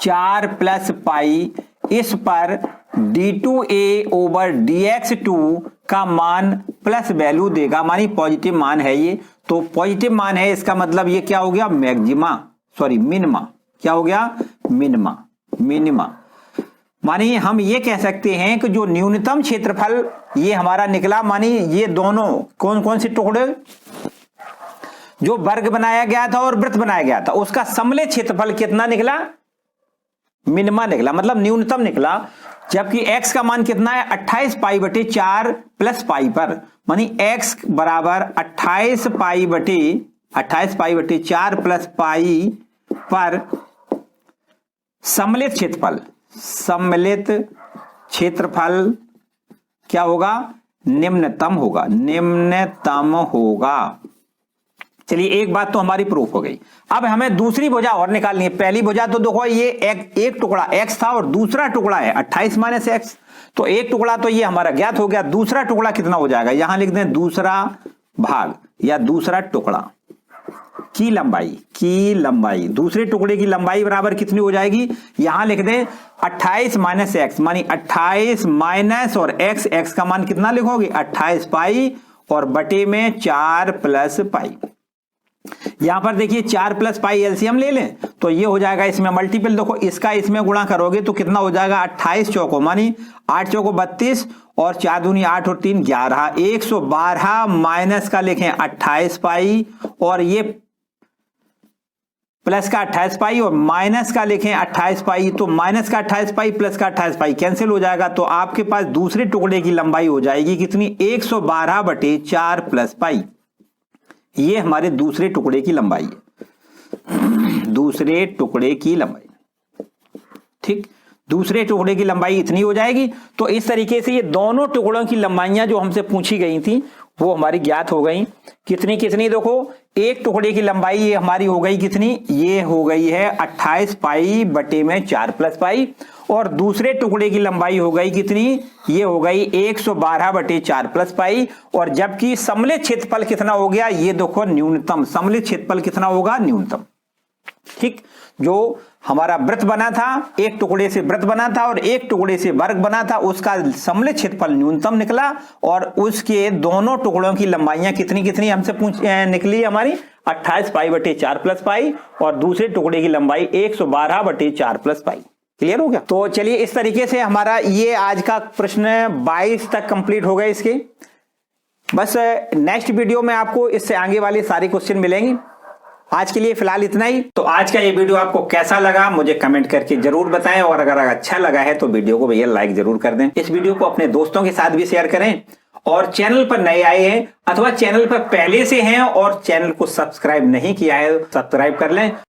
4 प्लस पाई। इस पर d2a/dx2 का मान प्लस वैल्यू देगा, मानी पॉजिटिव मान है ये, तो पॉजिटिव मान है, इसका मतलब ये क्या हो गया मिनिमा। क्या हो गया मिनिमा। मानी हम ये कह सकते हैं कि जो न्यूनतम क्षेत्रफल ये हमारा निकला, मानी ये दोनों कौन कौन से टुकड़े, जो वर्ग बनाया गया था और वृत्त बनाया गया था, उसका सम्मिलित क्षेत्रफल कितना निकला, मिनिमा निकला, मतलब न्यूनतम निकला। जबकि x का मान कितना है 28 पाई बटे 4 प्लस पाई पर, मानी x बराबर 28 पाई बटे 4 प्लस पाई पर सम्मिलित क्षेत्रफल क्या होगा, निम्नतम होगा। चलिए एक बात तो हमारी प्रूफ हो गई। अब हमें दूसरी भुजा और निकालनी है। पहली भुजा तो देखो ये एक टुकड़ा x था और दूसरा टुकड़ा है 28 माइनस एक्स, तो एक टुकड़ा तो ये हमारा ज्ञात हो गया। दूसरा टुकड़ा कितना हो जाएगा, यहां लिख दें दूसरा भाग या दूसरा टुकड़ा की लंबाई दूसरे टुकड़े की लंबाई बराबर कितनी हो जाएगी, यहां लिख दें 28 माइनस एक्स, मानी 28 माइनस और एक्स का मान कितना लिखोगे 28 पाई और बटे में 4 प्लस पाई। यहां पर देखिए 4 प्लस पाई एलसीएम ले लें तो ये हो जाएगा इसमें मल्टीपल, देखो इसका इसमें गुणा करोगे तो कितना हो जाएगा 28 चौको मानी 8 चौको 32 और 4 दूनी 8 और 3 11, 112 माइनस का लिखें 28 पाई और ये प्लस का 28 पाई और माइनस का लिखें 28 पाई, तो माइनस का 28 पाई प्लस का 28 पाई कैंसिल हो जाएगा, तो आपके पास दूसरे टुकड़े की लंबाई हो जाएगी कितनी 112 बटे 4 प्लस पाई। ये हमारे दूसरे टुकड़े की लंबाई है, दूसरे टुकड़े की लंबाई। ठीक, दूसरे टुकड़े की लंबाई इतनी हो जाएगी। तो इस तरीके से ये दोनों टुकड़ों की लंबाइयां जो हमसे पूछी गई थी वो हमारी ज्ञात हो गई। कितनी कितनी, देखो एक टुकड़े की लंबाई ये हमारी हो गई कितनी, ये हो गई है 28 पाई बटे में 4 प्लस पाई और दूसरे टुकड़े की लंबाई हो गई कितनी, ये हो गई 112 बटे 4 प्लस पाई। और जबकि सम्मिलित क्षेत्रफल कितना हो गया, ये देखो न्यूनतम, सम्मिलित क्षेत्रफल कितना होगा न्यूनतम। ठीक, जो हमारा वृत्त बना था, एक टुकड़े से वृत्त बना था और एक टुकड़े से वर्ग बना था, उसका सम्मिलित क्षेत्रफल न्यूनतम निकला और उसके दोनों टुकड़ों की लंबाइयां कितनी कितनी हमसे निकली हमारी 28 पाई बटे 4 प्लस पाई और दूसरे टुकड़े की लंबाई 112 बटे 4 प्लस पाई। क्लियर हो गया। तो चलिए इस तरीके से हमारा ये आज का प्रश्न 22 तक कंप्लीट हो गए इसके। बस नेक्स्ट वीडियो में आपको इससे आगे वाले सारे क्वेश्चन मिलेंगे। आज के लिए फिलहाल इतना ही। तो आज का ये वीडियो आपको कैसा लगा मुझे कमेंट करके जरूर बताएं और अगर अच्छा लगा है तो वीडियो को भैया लाइक जरूर कर दें। इस वीडियो को अपने दोस्तों के साथ भी शेयर करें और चैनल पर नए आए हैं अथवा चैनल पर पहले से हैं और चैनल को सब्सक्राइब नहीं किया है सब्सक्राइब कर लें।